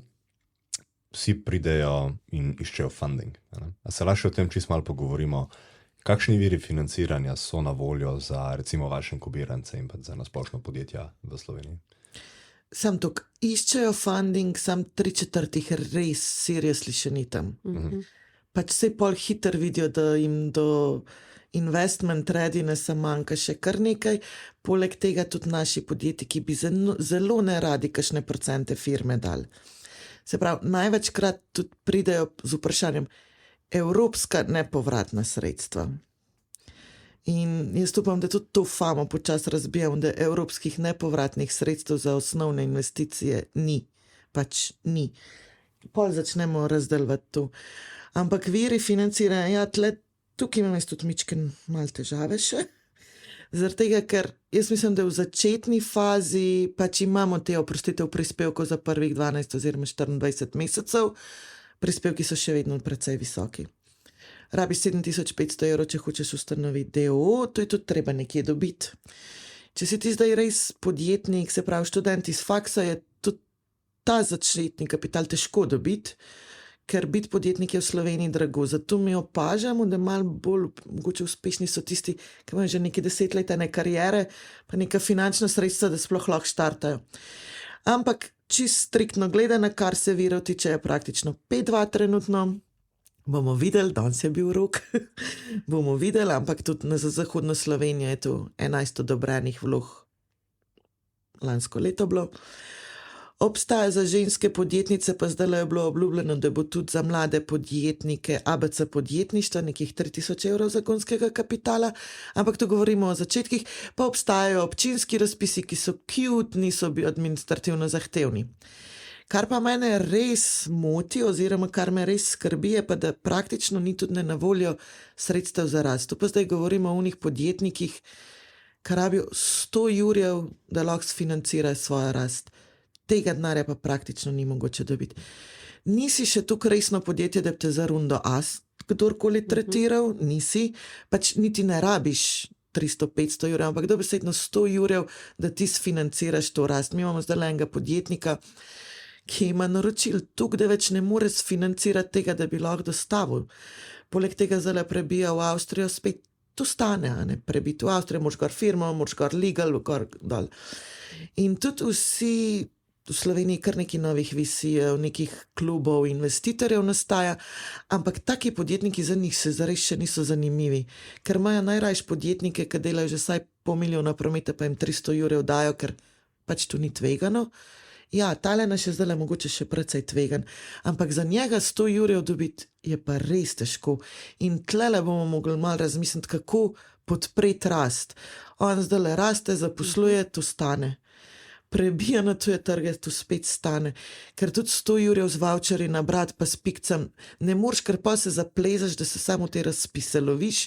vsi pridejo in iščejo funding. A se lahko o tem čisto malo pogovorimo, kakšni viri financiranja so na voljo za recimo vaše inkubirance in pa za nasplošno podjetja v Sloveniji? Sam tukaj iščejo funding, sam 3/4 res seriously še ni tam. Pač se pol hiter vidijo, da jim do investment readinessa manjka še kar nekaj, poleg tega tudi naši podjetniki bi zelo neradi kakšne procente firme dali. Se pravi, največkrat tudi pridejo z vprašanjem evropska nepovratna sredstva. In jaz upam, da tudi to famo počas razbijam, da evropskih nepovratnih sredstev za osnovne investicije ni. Pač ni. Pol začnemo razdeljevati to. Ampak viri financiranja, ja, tukaj imam jaz tudi mičken malo težave še. Zaradi tega, ker jaz mislim, da v začetni fazi pač imamo te oprostitev prispevkov za prvih 12 oziroma 24 mesecev, prispevki so še vedno precej visoki. Rabiš 7500 evrov, če hočeš ustanoviti DOO, to je tudi treba nekje dobiti. Če si ti zdaj res podjetnik, se pravi študent iz faksa, je tudi ta začetni kapital težko dobiti, ker biti podjetnik je v Sloveniji drago. Zato mi opažamo, da malo bolj mogoče uspešni so tisti, ki imajo že nekaj 10 let karijere, pa neka finančna sredstva, da sploh lahko štartajo. Ampak čisto striktno gledano, kar se virov tiče, je praktično 5-2 trenutno. Bomo videli, danes je bil rok, bomo videli, ampak tudi za zahodno Slovenijo je tu 11 odobrenih vlog, lansko leto bilo. Obstaja za ženske podjetnice, pa zdaj je bilo obljubljeno, da bo tudi za mlade podjetnike ABC podjetništva nekih 3000 evrov zagonskega kapitala, ampak to govorimo o začetkih, pa obstajajo občinski razpisi, ki so cute, niso administrativno zahtevni. Kar pa mene res moti oziroma kar me res skrbi, je pa, da praktično ni tudi na voljo sredstev za rast. Tu pa zdaj govorimo o unih podjetnikih, ki rabijo 100 jurjev, da lahko sfinancirajo svojo rast. Tega denarja pa praktično ni mogoče dobiti. Nisi še tukaj resno podjetje, da bi te za rundo A kdorkoli tretiral, nisi, pač niti ne rabiš 300-500 jurjev, ampak dobesedno 100 jurjev, da ti sfinanciraš to rast. Mi imamo zdaj enega podjetnika, ki ima naročil tukaj, da več ne more sfinancirati tega, da bi lahko dostavil. Poleg tega zdaj prebija v Avstrijo, spet to stane, ne? Prebiti v Avstrijo, moraš gor firmo, moraš gor legal, gor dol. In tudi vsi v Sloveniji kar nekaj novih visijev, nekih klubov, investitorjev nastaja, ampak taki podjetniki za njih se zares še niso zanimivi, ker imajo najrajš podjetnike, ki delajo že vsaj 500 milijonov prometa, pa jim 300 jurjev dajo, ker pač to ni tvegano. Ja, tale naš je zdaj mogoče še precej tvegan, ampak za njega 100 jurjev dobiti je pa res težko. In tlele bomo mogli malo razmisliti, kako podpreti rast. On zdaj raste, zaposluje, to stane. Prebija na tuje trge, to spet stane. Ker tudi 100 jurjev z voucherji nabrati pa s pikcem, ne moreš, ker pa se zaplezaš, da se samo te razpise loviš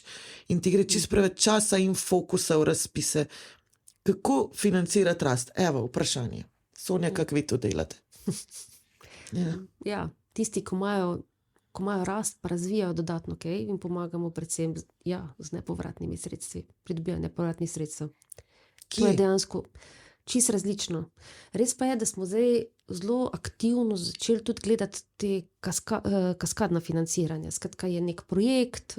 in ti gre čisto preveč časa in fokusa v razpise. Kako financirati rast? Evo, vprašanje. Sonja, kako vi to delate? Ja, tisti, ko imajo rast, pa razvijajo dodatno, in pomagamo predvsem z nepovratnimi sredstvi, pridobijo nepovratnih sredstev. To je dejansko čisto različno. Res pa je, da smo zdaj zelo aktivno začeli tudi gledati te kaskadna financiranja. Skratka, je nek projekt,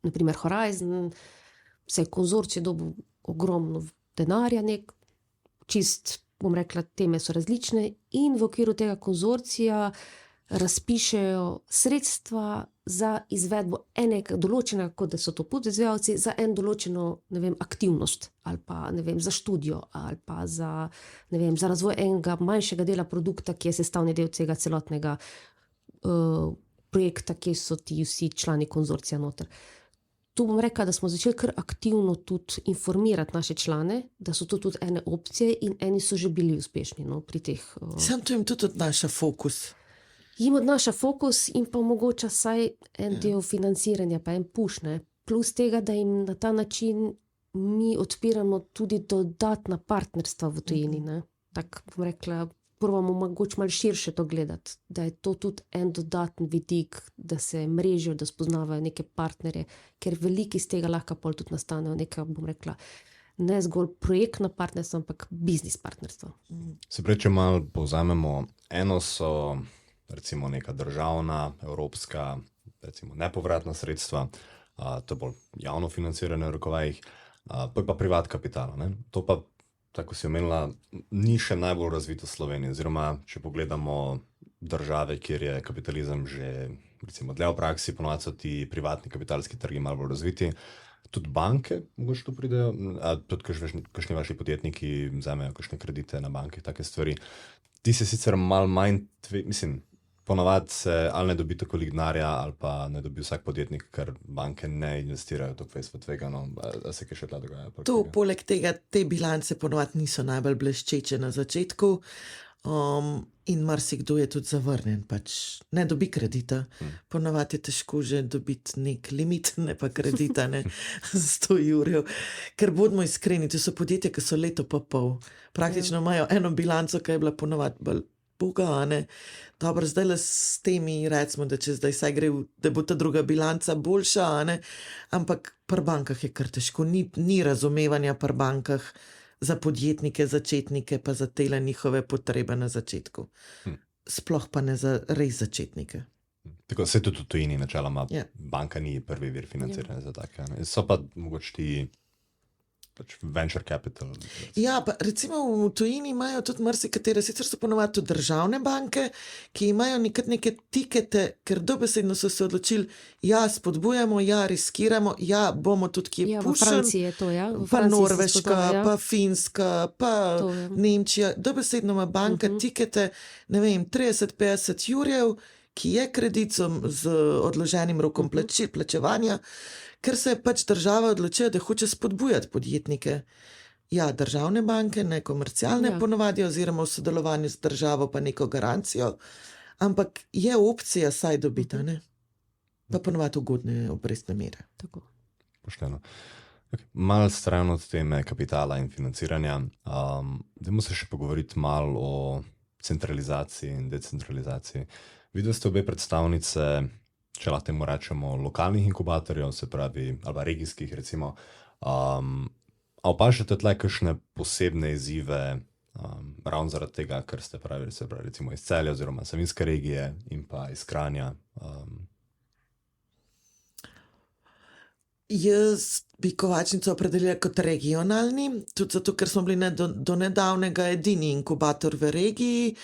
naprimer Horizon, se je konzorcij dobil ogromno denarja, čist, bom rekla, teme so različne in v okviru tega konzorcija razpišejo sredstva za izvedbo enega določenega, kot da so to podizvajalci, za en določeno, ne vem, aktivnost ali pa, ne vem, za študijo ali pa za, ne vem, za razvoj enega manjšega dela produkta, ki je sestavni del tega celotnega projekta, ki so ti vsi člani konzorcija noter. Tu bom rekla, da smo začeli kar aktivno tudi informirati naše člane, da so to tudi ene opcije in eni so že bili uspešni, no, pri teh. Sam to jim tudi odnaša fokus. Jim odnaša fokus in pa omogoča vsaj en del financiranja, pa en push, ne. Plus tega, da jim na ta način mi odpiramo tudi dodatna partnerstva v tujini, ne. Tako bom rekla, probamo mogoče malo širše to gledati, da je to tudi en dodaten vidik, da se mrežijo, da spoznavajo neke partnerje, ker veliko iz tega lahko pol tudi nastanejo neka, bom rekla, ne zgolj projektna partnerstva, ampak biznis partnerstva. Se pravi, če malo povzamemo, eno so recimo neka državna, evropska, recimo nepovratna sredstva, to je bolj javno financiranje v rokovajih, pa privat kapital, ne? To pa, tako si omenila, ni še najbolj razvito v Sloveniji, oziroma če pogledamo države, kjer je kapitalizem že recimo dlje v praksi, ponovadi so ti privatni kapitalski trgi malo bolj razviti. Tudi banke mogoče tu pridejo, tudi kakšni vaši podjetniki vzamejo kakšne kredite na bankih, take stvari. Ti se sicer malo manj, mislim, ponavadi se ali ne dobi toliko denarja, ali pa ne dobi vsak podjetnik, ker banke ne investirajo toliko v tvegano. A se kaj še tla dogaja? To, poleg tega, te bilance ponavadi niso najbolj bleščeče na začetku, in marsikdo je tudi zavrnjen, pač ne dobi kredita. Ponavadi je težko že dobiti nek limit, ne pa kredita, ne, 100 €. Ker bodimo iskreni, to so podjetja, ki so leto pa pol. Praktično imajo eno bilanco, ki je bila ponavadi bolj boga, ne. Dobro, zdaj s temi recimo, da če zdaj vsaj gre, da bo ta druga bilanca boljša, ne, ampak pri bankah je kar težko, ni razumevanja pri bankah za podjetnike, začetnike, pa za tele njihove potrebe na začetku. Sploh pa ne za res začetnike. Tako se tudi v tujini načeloma, Ja. banka ni prvi vir financiranja za take, ne. So pa mogoče ti pač venture capital. Ja, pa recimo v tujini imajo tudi marsikatere, sicer so ponavadi tudi državne banke, ki imajo neke tikete, ker dobesedno so se odločili, ja, spodbujamo, ja, riskiramo, ja, bomo tudi kje Ja, v pušili. Franciji je to, ja. V Pa Franciji se Norveška, spoznava, ja. pa Finska, pa To je. Nemčija, dobesedno ima banka tikete, ne vem, 30-50 €, ki je kredit z odloženim rokom plačevanja, ker se je pač država odločila, da hoče spodbujati podjetnike. Ja, državne banke, ne komercialne Ja. ponavadi, oziroma v sodelovanju z državo pa neko garancijo, ampak je opcija saj dobiti, a ne? Pa ponavadi ugodne obrestne mere. Tako. Pošteno. Okay. Malo stran od teme kapitala in financiranja, dajmo se še pogovoriti malo o centralizaciji in decentralizaciji. Videli ste obe predstavnice, če lahko temu rečemo, lokalnih inkubatorjev, se pravi, ali pa regijskih recimo. A opažate tle kakšne posebne izzive, ravno zaradi tega, ker ste pravili, se pravi, recimo iz Celja oziroma Savinjske regije in pa iz Kranja? Jaz bi Kovačnico opredelila kot regionalni, tudi zato, ker smo bili do nedavnega edini inkubator v regiji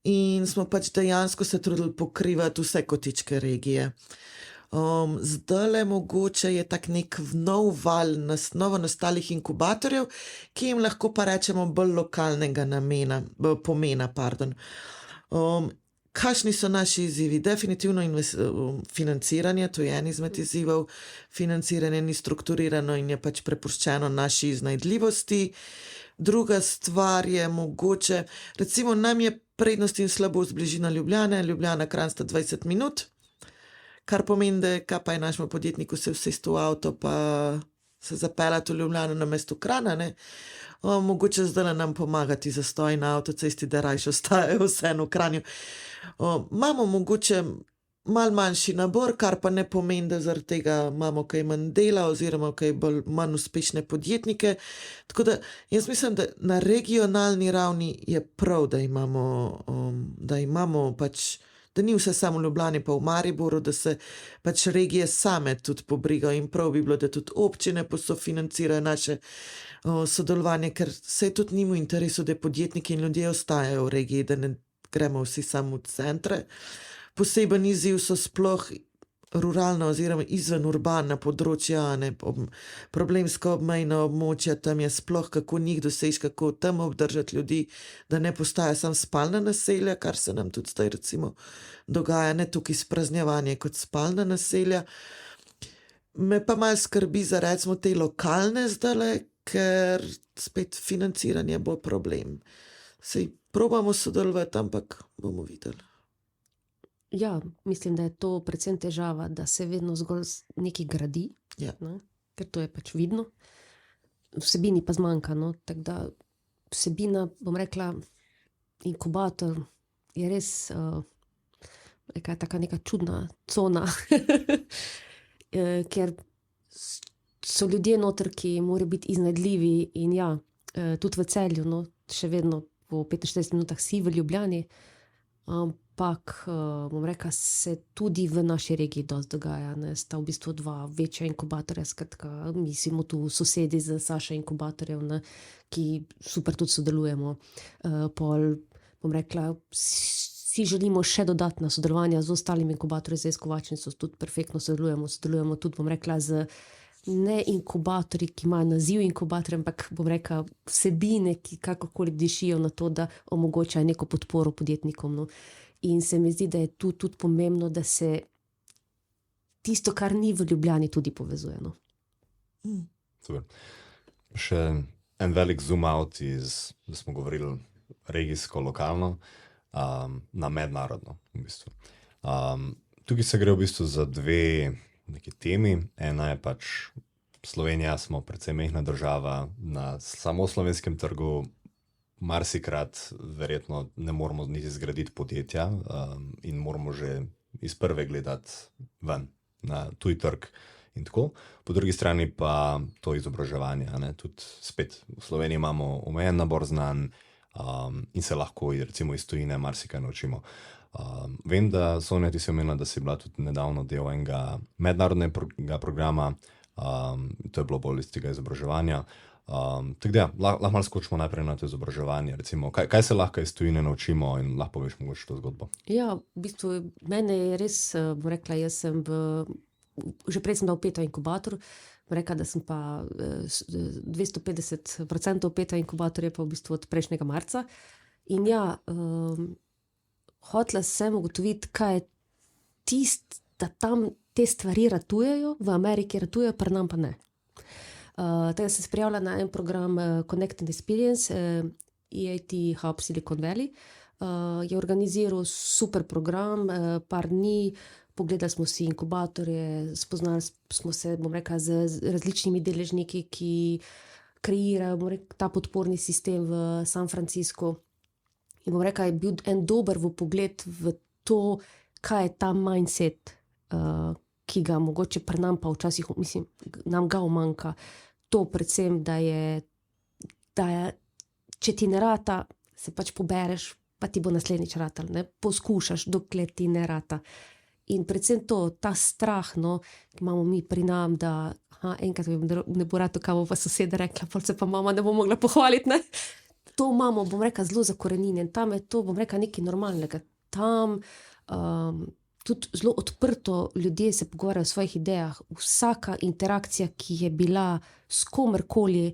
in smo pač dejansko se trudili pokrivati vse kotičke regije. Zdajle mogoče je tak nek nov val novo nastalih inkubatorjev, ki jim lahko pa rečemo bolj lokalnega pomena, pardon. Kakšni so naši izzivi? Definitivno financiranje, to je en izmed izzivov. Financiranje ni strukturirano in je pač prepuščeno naši iznajdljivosti. Druga stvar je mogoče, recimo nam je prednost in slabost bližina Ljubljane, Ljubljana-Kranj sta 20 minut, kar pomeni, da kaj pa je našemu podjetniku se vsesti v avto pa se zapeljati v Ljubljano namesto Kranja, ne. Mogoče zdaj nam pomagati zastoj na avtocesti, da rajše ostajajo vseeno v Kranju. Imamo mogoče malo manjši nabor, kar pa ne pomeni, da zaradi tega imamo kaj manj dela oziroma kaj manj uspešne podjetnike. Tako da jaz mislim, da na regionalni ravni je prav, da imamo pač, da ni vse samo v Ljubljani pa v Mariboru, da se pač regije same tudi pobrigajo in prav bi bilo, da tudi občine sofinancirajo naše sodelovanje, ker se je tudi njim v interesu, da podjetniki in ljudje ostajajo v regiji, da ne gremo vsi samo v centre. Poseben izziv so sploh ruralna oziroma izven urbana področja, problemska obmejna območja, tam je sploh kako njih doseči, kako tam obdržati ljudi, da ne postaja samo spalna naselja, kar se nam tudi zdaj recimo dogaja, ne tukaj izpraznjevanje kot spalna naselja. Me pa malo skrbi za recimo te lokalne zdajle, ker spet financiranje bo problem. Sej probamo sodelovati, ampak bomo videli. Ja, mislim, da je to predvsem težava, da se vedno zgolj nekaj gradi, Ja. ne? Ker to je pač vidno. Vsebini pa zmanjka, no? Tako da vsebina, bom rekla, inkubator je res taka neka čudna cona, ker so ljudje noter, ki morajo biti iznajdljivi in ja, tudi v Celju, no, še vedno po 45 minutah si v Ljubljani, ampak bom rekla, se tudi v naši regiji dosti dogaja, ne, sta v bistvu dva večja inkubatorja, skratka, mislimo tu sosedi z Saša inkubatorjev, ne, ki super tudi sodelujemo. Pol, bom rekla, si želimo še dodatna sodelovanja z ostalimi inkubatorji, zdaj s Kovačnico tudi perfektno sodelujemo tudi, bom rekla, z ne inkubatorji, ki imajo naziv inkubatorja, ampak bom rekla vsebine, ki kakorkoli dišijo na to, da omogočajo neko podporo podjetnikom. No. In se mi zdi, da je tu tudi pomembno, da se tisto, kar ni v Ljubljani, tudi povezuje. No. Super. Še en velik zoom out da smo govorili regijsko, lokalno, na mednarodno v bistvu. Tukaj se gre v bistvu za dve neki temi. Ena je pač Slovenija, smo precej majhna država, na samo slovenskem trgu marsikrat verjetno ne moramo niti zgraditi podjetja in moramo že iz prve gledati ven na tuj trg in tako. Po drugi strani pa to izobraževanje, ne? Tudi spet v Sloveniji imamo omejen nabor znanj in se lahko recimo iz tujine marsikaj naučimo. Vem, da Sonja, ti si omenila, da si bila tudi nedavno del enega mednarodnega programa, to je bilo bolj iz tega izobraževanja. Tako da, lahko malo skočimo najprej na to izobraževanje. Recimo, kaj se lahko iz tujine naučimo in lahko poveš mogoče to zgodbo? Ja, v bistvu mene je res, bom rekla, jaz sem že prej sem dal peta inkubator, bom rekla, da sem pa 250% peta inkubator je pa v bistvu od prejšnjega marca. In ja, hotela sem ugotoviti, kaj je da tam te stvari ratujejo, v Ameriki ratujejo, pri nam pa ne. Tako sem se prijavila na en program Connect and Experience, EIT Hub Silicon Valley. Je organiziral super program, par dni, pogledali smo si inkubatorje, spoznali smo se, bom rekla, z različnimi deležniki, ki kreirajo, bom rekla, ta podporni sistem v San Franciscu. In bom rekla, je bil en dober vpogled v to, kaj je ta mindset, ki ga mogoče pri nam pa včasih, mislim, nam ga umanjka. To predvsem, da je, če ti ne rata, se pač pobereš, pa ti bo naslednjič ratal, ne? Poskušaš, dokler ti ne rata. In predvsem to, ta strah, no, ki imamo mi pri nam, da enkrat ne bo rato, kaj bo pa soseda rekla, pol se pa mama ne bo mogla pohvaliti, ne? To imamo, bom rekla, zelo zakorenjeno. Tam je to, bom rekla, nekaj normalnega. Tam tudi zelo odprto ljudje se pogovarjajo o svojih idejah. Vsaka interakcija, ki je bila s komerkoli,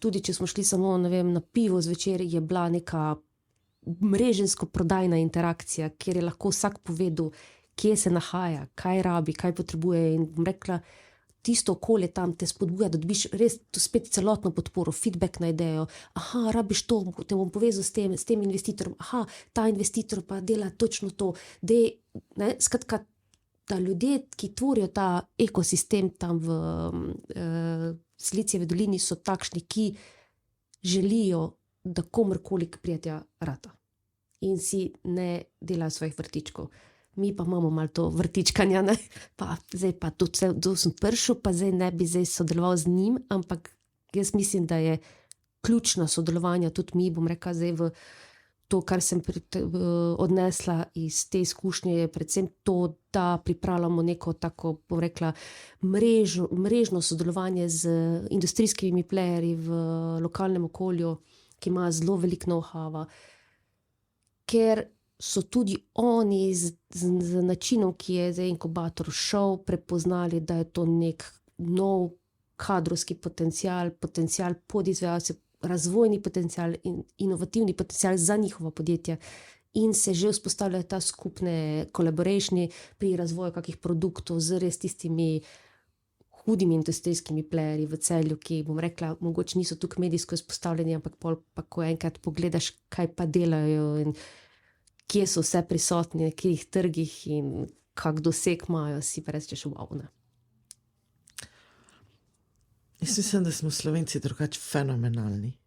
tudi če smo šli samo, ne vem, na pivo zvečer, je bila neka mrežensko prodajna interakcija, kjer je lahko vsak povedal, kje se nahaja, kaj rabi, kaj potrebuje. In bom rekla, tisto okolje tam te spodbuja, da dobiš res to spet celotno podporo, feedback na idejo. Aha, rabiš to, te bom povezal s tem investitorom. Aha, ta investitor pa dela točno to. Skratka, da ljudje, ki tvorijo ta ekosistem tam v Silicijevi dolini, so takšni, ki želijo, da komorkoli prijatelja rata. In si ne delajo svojih vrtičkov. Mi pa imamo malo to vrtičkanja, ne? Pa zdaj pa tudi sem prišel, pa zdaj ne bi zdaj sodeloval z njim, ampak jaz mislim, da je ključna sodelovanja tudi mi, bom rekla zdaj v to, kar sem odnesla iz te izkušnje, je predvsem to, da pripravljamo neko tako, bom rekla, mrežno sodelovanje z industrijskimi playerji v lokalnem okolju, ki ima zelo veliko know-howa. Ker so tudi oni z načinom, ki je za inkubator šel, prepoznali, da je to nek nov kadrovski potencial podizvajalcev, razvojni potencial in inovativni potencial za njihova podjetja. In se že vzpostavljajo ta skupne collaborationi pri razvoju kakih produktov z res tistimi hudimi industrijskimi playerji v Celju, ki, bom rekla, mogoče niso tukaj medijsko izpostavljeni, ampak pol pa ko enkrat pogledaš, kaj pa delajo in kje so vse prisotni, na katerih trgih in kak doseg imajo, si pa rečeš, wow, ne. Jaz mislim, da smo Slovenci drugače fenomenalni.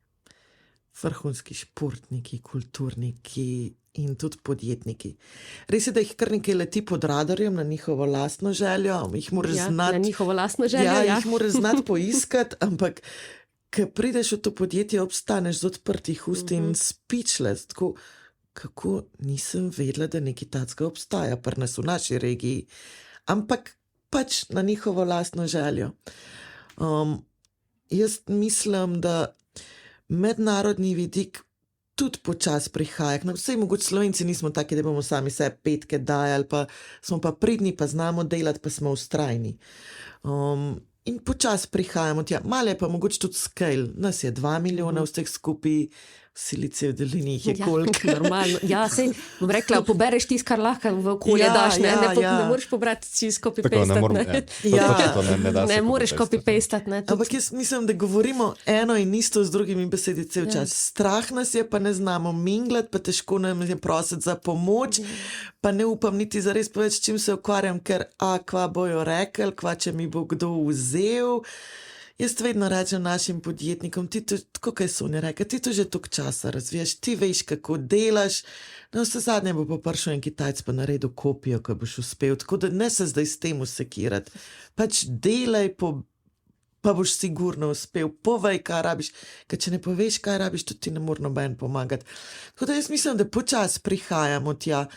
Vrhunski športniki, kulturniki in tudi podjetniki. Res je, da jih kar nekaj leti pod radarjem na njihovo lastno željo, jih moraš znati. Na njihovo lastno željo, jih moraš znati poiskati, ampak ko prideš v to podjetje, obstaneš z odprtih ust in speechless, tako, kako nisem vedela, da nekaj takega obstaja pri nas v naši regiji, ampak pač na njihovo lastno željo. Jaz mislim, da mednarodni vidik tudi počas prihaja. No, vsej mogoče Slovenci nismo taki, da bomo sami sebe petke dajali, pa smo pa pridni, pa znamo delati, pa smo vztrajni. In počas prihajamo tja. Malo je pa mogoče tudi scale. Nas je 2 milijona vseh skupaj, v Silicijevi dolini jih je koliko. Normalno. Ja, sej, bom rekla, pobereš tisto, kar lahko v okolje daš, ne moreš pobrati čist copy-pastati. Ne moreš copy-pastati. Ampak jaz mislim, da govorimo eno in isto z drugimi besedi cel čas. Strah nas je, pa ne znamo minglati, pa težko nam je prositi za pomoč, pa ne upam niti zares povedati, s čim se ukvarjam, ker kva bojo rekli, kva če mi bo kdo vzel. Jaz vedno rečem našim podjetnikom, ti to, tako kaj so oni rekli, ti to že toliko časa razvijaš, ti veš, kako delaš, no vse zadnje bo pa prišel en Kitajec pa naredil kopijo, ko boš uspel, tako da ne se zdaj s tem usekirati. Pač delaj, pa boš sigurno uspel, povej, kaj rabiš, ker če ne poveš, kaj rabiš, tudi ti ne more noben pomagati. Tako da jaz mislim, da počas prihajamo tja,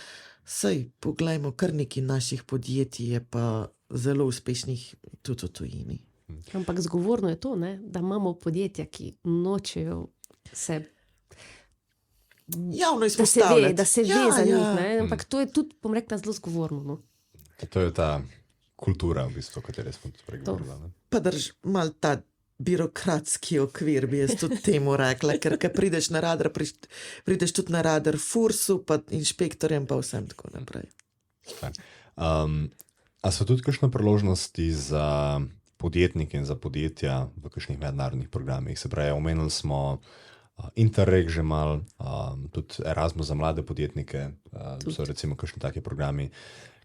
saj poglejmo, kar nekaj naših podjetij je pa zelo uspešnih tudi v tujini. Ampak zgovorno je to, ne? Da imamo podjetja, ki nočejo se javno izpostavljati. Da se ve za njih, ne? Ampak to je tudi, bom rekla, zelo zgovorno. No? To je ta kultura, v bistvu, o kateri smo tudi pregovorili. Pa mal ta birokratski okvir, bi jaz tudi temu rekla, ker prideš na radar, prideš tudi na radar Fursu, pa inšpektorjem, pa vsem tako naprej. A so tudi kakšne priložnosti za podjetnike in za podjetja v kakšnih mednarodnih programih? Se pravi, omenili smo Interreg že malo, tudi Erasmus za mlade podjetnike, so recimo kakšni taki programi,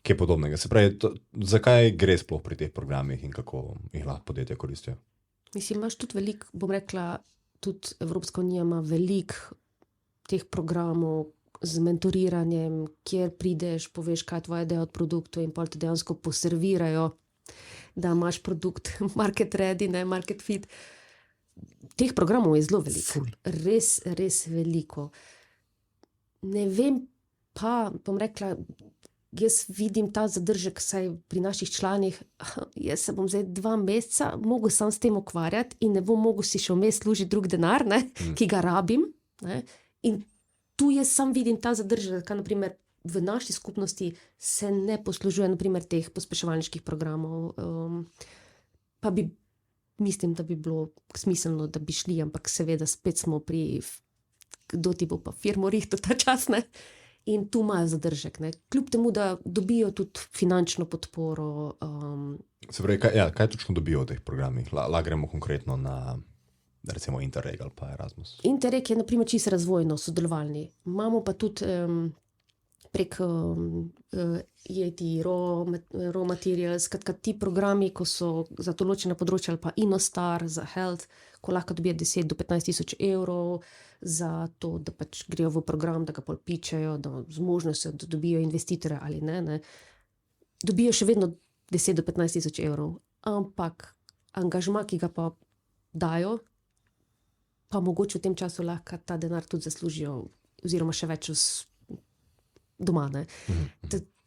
kaj podobnega. Se pravi, zakaj gre sploh pri teh programih in kako jih lahko podjetja koristijo? Mislim, imaš tudi veliko, bom rekla, tudi Evropska unija ima veliko teh programov z mentoriranjem, kjer prideš, poveš, kaj je tvoja ideja od produktov in pol te dejansko poservirajo, da imaš produkt market ready, ne market fit. Teh programov je zelo veliko. Res, res veliko. Ne vem pa, bom rekla, jaz vidim ta zadržek, saj pri naših članih, jaz se bom zdaj 2 meseca mogel sam s tem ukvarjati in ne bom mogel si še vmes služiti drug denar, ne, ki ga rabim. Ne, in tu jaz sam vidim ta zadržek, kaj naprimer v naši skupnosti se ne poslužuje naprimer teh pospeševalniških programov. Pa bi, mislim, da bi bilo smiselno, da bi šli, ampak seveda spet smo pri, kdo ti bo pa firmo rihtal ta čas, ne? In tu imajo zadržek, ne? Kljub temu, da dobijo tudi finančno podporo. Se pravi, kaj točno dobijo v teh programih? La gremo konkretno na recimo Interreg ali pa Erasmus. Interreg je naprimer čisto razvojno sodelovalni. Imamo pa tudi prek EIT, Raw Materials, skratka ti programi, ko so za določena področja ali pa InnoStar, za health, ko lahko dobijo 10 do 15 tisoč evrov za to, da pač grejo v program, da ga pol pičajo, da z možnostjo, da dobijo investitore ali ne. Dobijo še vedno 10 do 15 tisoč evrov, ampak angažma, ki ga pa dajo, pa mogoče v tem času lahko ta denar tudi zaslužijo, oziroma še več doma. Ne?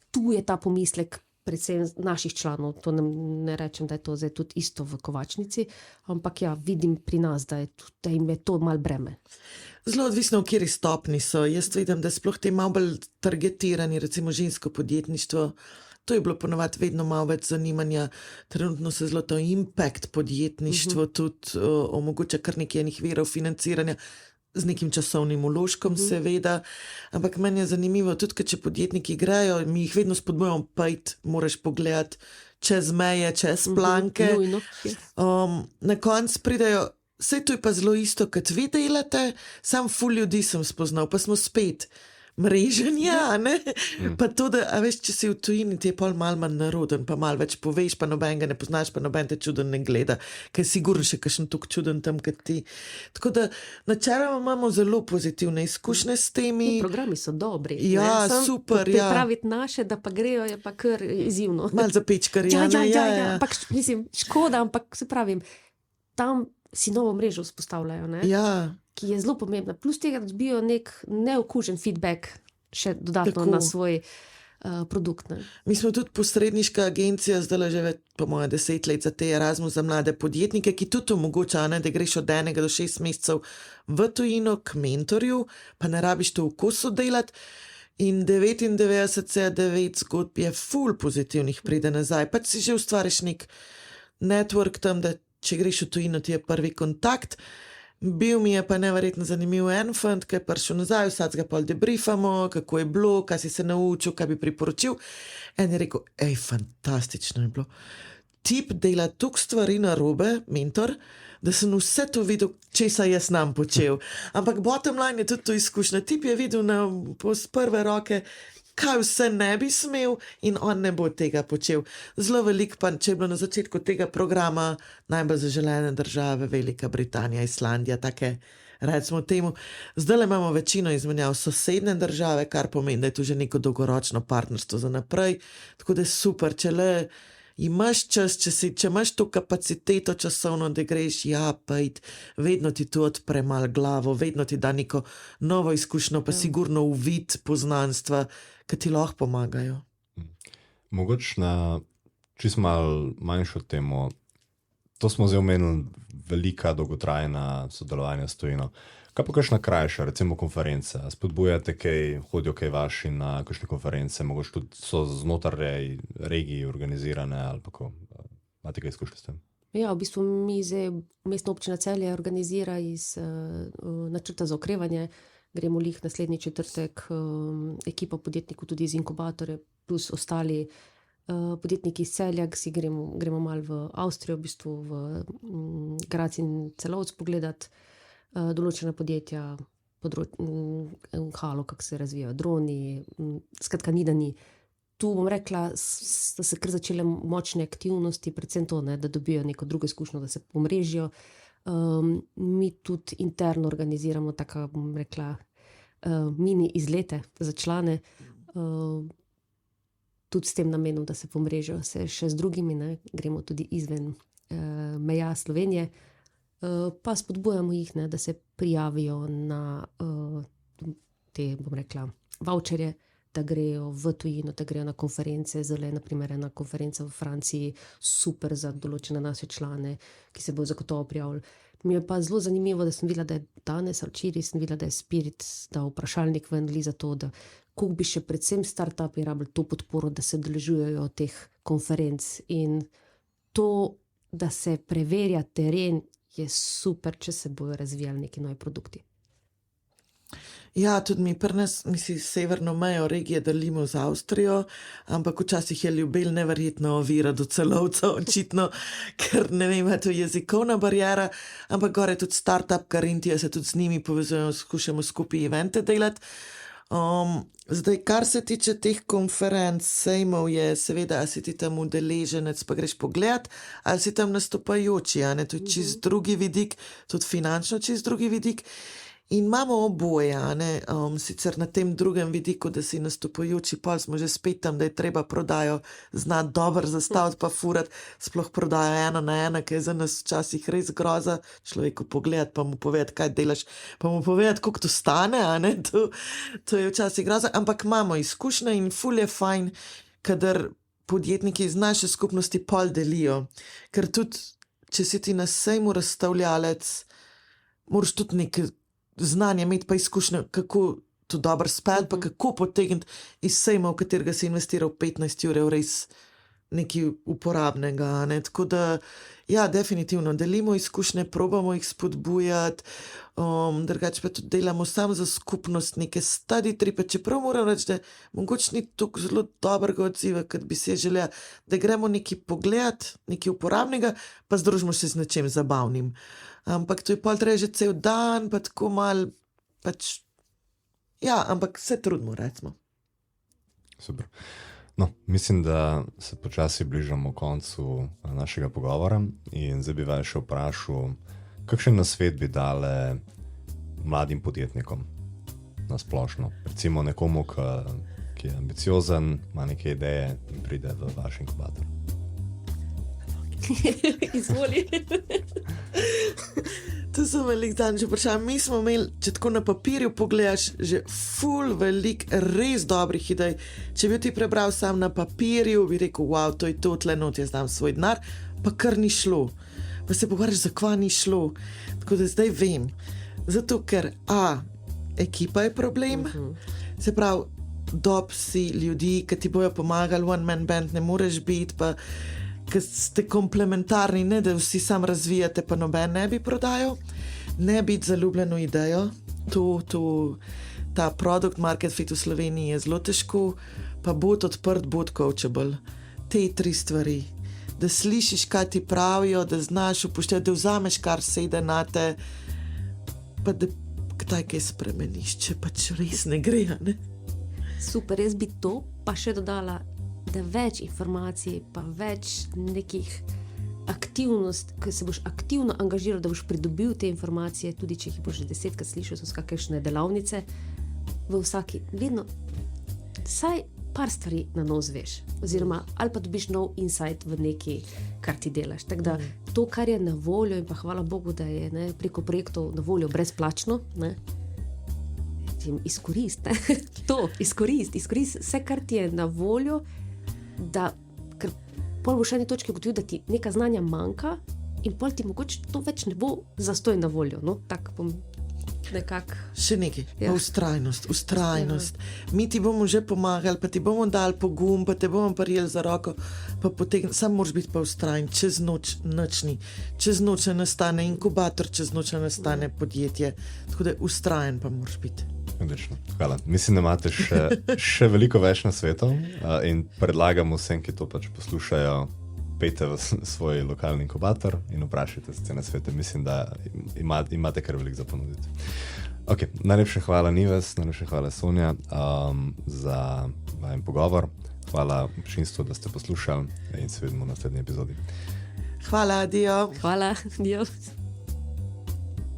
Tu je ta pomislek, predvsem naših članov, to ne rečem, da je to zdaj tudi isto v kovačnici, ampak ja, vidim pri nas, da jim je to malo breme. Zelo odvisno, v kateri stopni so. Jaz vidim, da sploh te malo bolj targetirani, recimo žensko podjetništvo, to je bilo ponovadi vedno malo več zanimanja. Trenutno se zelo to impact podjetništvo tudi omogoča kar nekaj enih virov financiranja, z nekim časovnim vložkom, seveda. Ampak meni je zanimivo, tudi če podjetniki grejo, mi jih vedno spodbujamo, pojdi, moraš pogledati čez meje, čez planke. Nujno. Na koncu pridejo, saj to je pa zelo isto, kot vi delate, sam ful ljudi sem spoznal, pa smo spet mreženja, ne? Pa to, da, a veš, če si v tujini, ti je pol malo manj naroden, pa malo več poveš, pa noben ga ne poznaš, pa noben te čuden ne gleda, ker je sigurno še kakšen tuk čuden tam, kot ti. Tako da načeloma imamo zelo pozitivne izkušnje s temi. Programi so dobri. Ja, ne? super, ja. Pripraviti naše, da pa grejo, je pa kar izjivno. Malo za pečkarja, Ja. Ampak, mislim, škoda, ampak se pravim, tam si novo mrežo vzpostavljajo, ne? Ja. Ki je zelo pomembna. Plus tega dobijo nek neokužen feedback še dodatno Tako. na svoj produkt. Ne? Mi smo tudi posredniška agencija, zdaj že več, po moje 10 let za te Erasmus za mlade podjetnike, ki tudi omogoča, ne, da greš od 1 do 6 mesecev v tujino k mentorju, pa ne rabiš to v kosu delati. In 99,9 zgodb je ful pozitivnih pride nazaj. Pač si že ustvariš nek network tam, da če greš v tujino, ti je prvi kontakt. Bil mi je pa neverjetno zanimiv en fant, ki je prišel nazaj, vsak ga pol debriefamo, kako je bilo, kaj si se naučil, kaj bi priporočil. En je rekel, fantastično je bilo. Tip dela toliko stvari narobe, mentor, da sem vse to videl, česa jaz nam počel. Ampak bottom line je tudi to izkušnja. Tip je videl z prve roke, kaj vse ne bi smel in on ne bo tega počel. Zelo veliko pa, če je bilo na začetku tega programa najbolj zaželene države, Velika Britanija, Islandija, take, recimo temu. Zdaj imamo večino izmenjav sosednje države, kar pomeni, da je tu že neko dolgoročno partnerstvo za naprej. Tako da je super, če le imaš čas, če imaš to kapaciteto časovno, da greš, ja, pojdi, vedno ti to odpre malo glavo, vedno ti da neko novo izkušnjo, pa sigurno uvid poznanstva, ki ti lahko pomagajo. Mogoče na čisto malo manjšo temo, to smo zdaj omenili, velika dolgotrajna sodelovanja s tujino. Kaj pa kakšna krajša, recimo konference? Spodbujate kaj, hodijo kaj vaši na kakšne konference, mogoče tudi so znotraj regiji organizirane ali pa ko, imate kaj izkušnje s tem? Ja, v bistvu mi zdaj mestna občina Celje organizira iz načrta za okrevanje. Gremo lih naslednji četrtek, ekipa podjetnikov tudi iz inkubatorja, plus ostali podjetniki iz Celja, si gremo malo v Avstrijo, v bistvu v Graz in Celovec pogledati določena podjetja, halo, kako se razvijajo droni, skratka ni, da ni. Tu bom rekla, da se kar začele močne aktivnosti, predvsem to, ne, da dobijo neko drugo izkušnjo, da se pomrežijo. Mi tudi interno organiziramo taka, bom rekla, mini izlete za člane, tudi s tem namenom, da se pomrežijo se še z drugimi, ne, gremo tudi izven meja Slovenije, pa spodbujamo jih, ne, da se prijavijo na te, bom rekla, voucherje, da grejo v tujino, da grejo na konference, zelo naprimer ena konferenca v Franciji, super za določene naše člane, ki se bodo zagotovo prijavili. Mi je pa zelo zanimivo, da sem videla, da je danes ali včeraj sem videla, da je Spirit dal vprašalnik ven za to, da koliko bi še predvsem startupi rabili to podporo, da se udeležujejo teh konferenc in to, da se preverja teren, je super, če se bojo razvijali neki novi produkti. Ja, tudi mi pri nas, severno mejo regije delimo z Avstrijo, ampak včasih je ljubel neverjetno ovira do Celovca, očitno, ker ne vem, to je jezikovna barijera, ampak gore tudi startup Karintija, se tudi z njimi povezujemo, skušamo skupaj evente delati. Zdaj, kar se tiče teh konferenc, sejmov je seveda, a si ti tam udeleženec, pa greš pogledat, ali si tam nastopajoči, a ne, to je čist drugi vidik, tudi finančno čist drugi vidik. In imamo oboje, ne, sicer na tem drugem vidiku, da si nastopajoči, pol smo že spet tam, da je treba prodajo znati dobro zastaviti pa furati, sploh prodajo 1 na 1, ki je za nas včasih res groza, človeku pogledati pa mu povedati, kaj delaš, pa mu povedati, koliko to stane, a ne, to je včasih groza, ampak imamo izkušnje in ful je fajn, kadar podjetniki iz naše skupnosti pol delijo. Ker tudi, če si ti na sejmu razstavljalec, moraš tudi nekaj znanja imeti, pa izkušnje, kako to dobro spet, pa kako potegniti iz sejma, v katerega si investiral 15 ur, res nekaj uporabnega. Ne? Tako da, ja, definitivno delimo izkušnje, probamo jih spodbujati, drugače pa tudi delamo samo za skupnost, neke study tripe, čeprav moram reči, da mogoče ni tako zelo dobrega odziva, kot bi se želel, da gremo nekaj pogledat, nekaj uporabnega, pa združimo se z nečem zabavnim. Ampak to je pol treba že cel dan, pa tako mal, pač, ja, ampak se trudimo, recimo. Super. No, mislim, da se počasi bližamo koncu našega pogovora in zdaj bi vas še vprašal, kakšen nasvet bi dale mladim podjetnikom na splošno? Recimo nekomu, ki je ambiciozen, ima neke ideje in pride v vaš inkubator. Izvoli. To sem velik dan že vprašal. Mi smo imeli, če tako na papirju pogledaš, že ful velik, res dobrih idej. Če bi ti prebral sam na papirju, bi rekel, wow, to je to, tle not, jaz dam svoj denar, pa kar ni šlo. Pa se pogovarjaš, zakva ni šlo. Tako da zdaj vem. Zato, ker ekipa je problem, se pravi, dob si ljudi, ki ti bojo pomagali, one man band ne moreš biti, pa ker ste komplementarni, ne da vsi sam razvijate, pa noben ne bi prodajal, ne biti zaljubljen v idejo, ta product market fit v Sloveniji je zelo težko, pa bod odprt, bod coachable. Te 3 stvari, da slišiš, kaj ti pravijo, da znaš upoštevati, da vzameš, kar sede nate, pa da kdaj kaj spremeniš, če pač res ne gre, ne? Super, jaz bi to pa še dodala, da več informacij, pa več nekih aktivnosti, ki se boš aktivno angažiral, da boš pridobil te informacije, tudi če jih boš že 10-krat slišal, so kakšne delavnice, v vsaki, vedno, vsaj par stvari na nos veš, oziroma ali pa dobiš nov insight v neki, kar ti delaš. Tako da to, kar je na voljo, in pa hvala Bogu, da je preko projektov na voljo brezplačno, izkoristi, izkoristi vse, kar ti je na voljo, da, ker pol boš eni točki ugotovil, da ti neka znanja manjka in pol ti mogoče to več ne bo zastoj na voljo, no, tako bom nekako. Še nekaj, pa ustrajnost. Mi ti bomo že pomagali, pa ti bomo dali pogum, pa te bomo prijeli za roko, pa potegnili, sam moraš biti pa ustrajen, čez noč nič ni, čez noč ne nastane inkubator, čez noč ne nastane podjetje, tako da ustrajen pa moraš biti. Odlično, hvala. Mislim, da imate še veliko več na svetu in predlagam vsem, ki to pač poslušajo, pejte v svoj lokalni inkubator in vprašajte se na svete. Mislim, da imate kar veliko za ponuditi. Ok, najlepša hvala Nives, najlepša hvala Sonja za vajen pogovor. Hvala občinstvu, da ste poslušali in se vidimo v naslednji epizodi. Hvala, adio. Hvala, adio.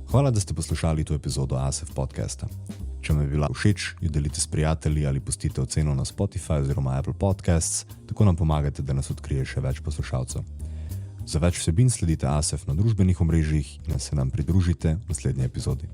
Hvala, da ste poslušali to epizodo ASEF podcasta. Če vam je bila všeč, jo delite s prijatelji ali pustite oceno na Spotify oziroma Apple Podcasts, tako nam pomagate, da nas odkrije še več poslušalcev. Za več vsebin sledite ASEF na družbenih omrežjih in se nam pridružite v naslednji epizodi.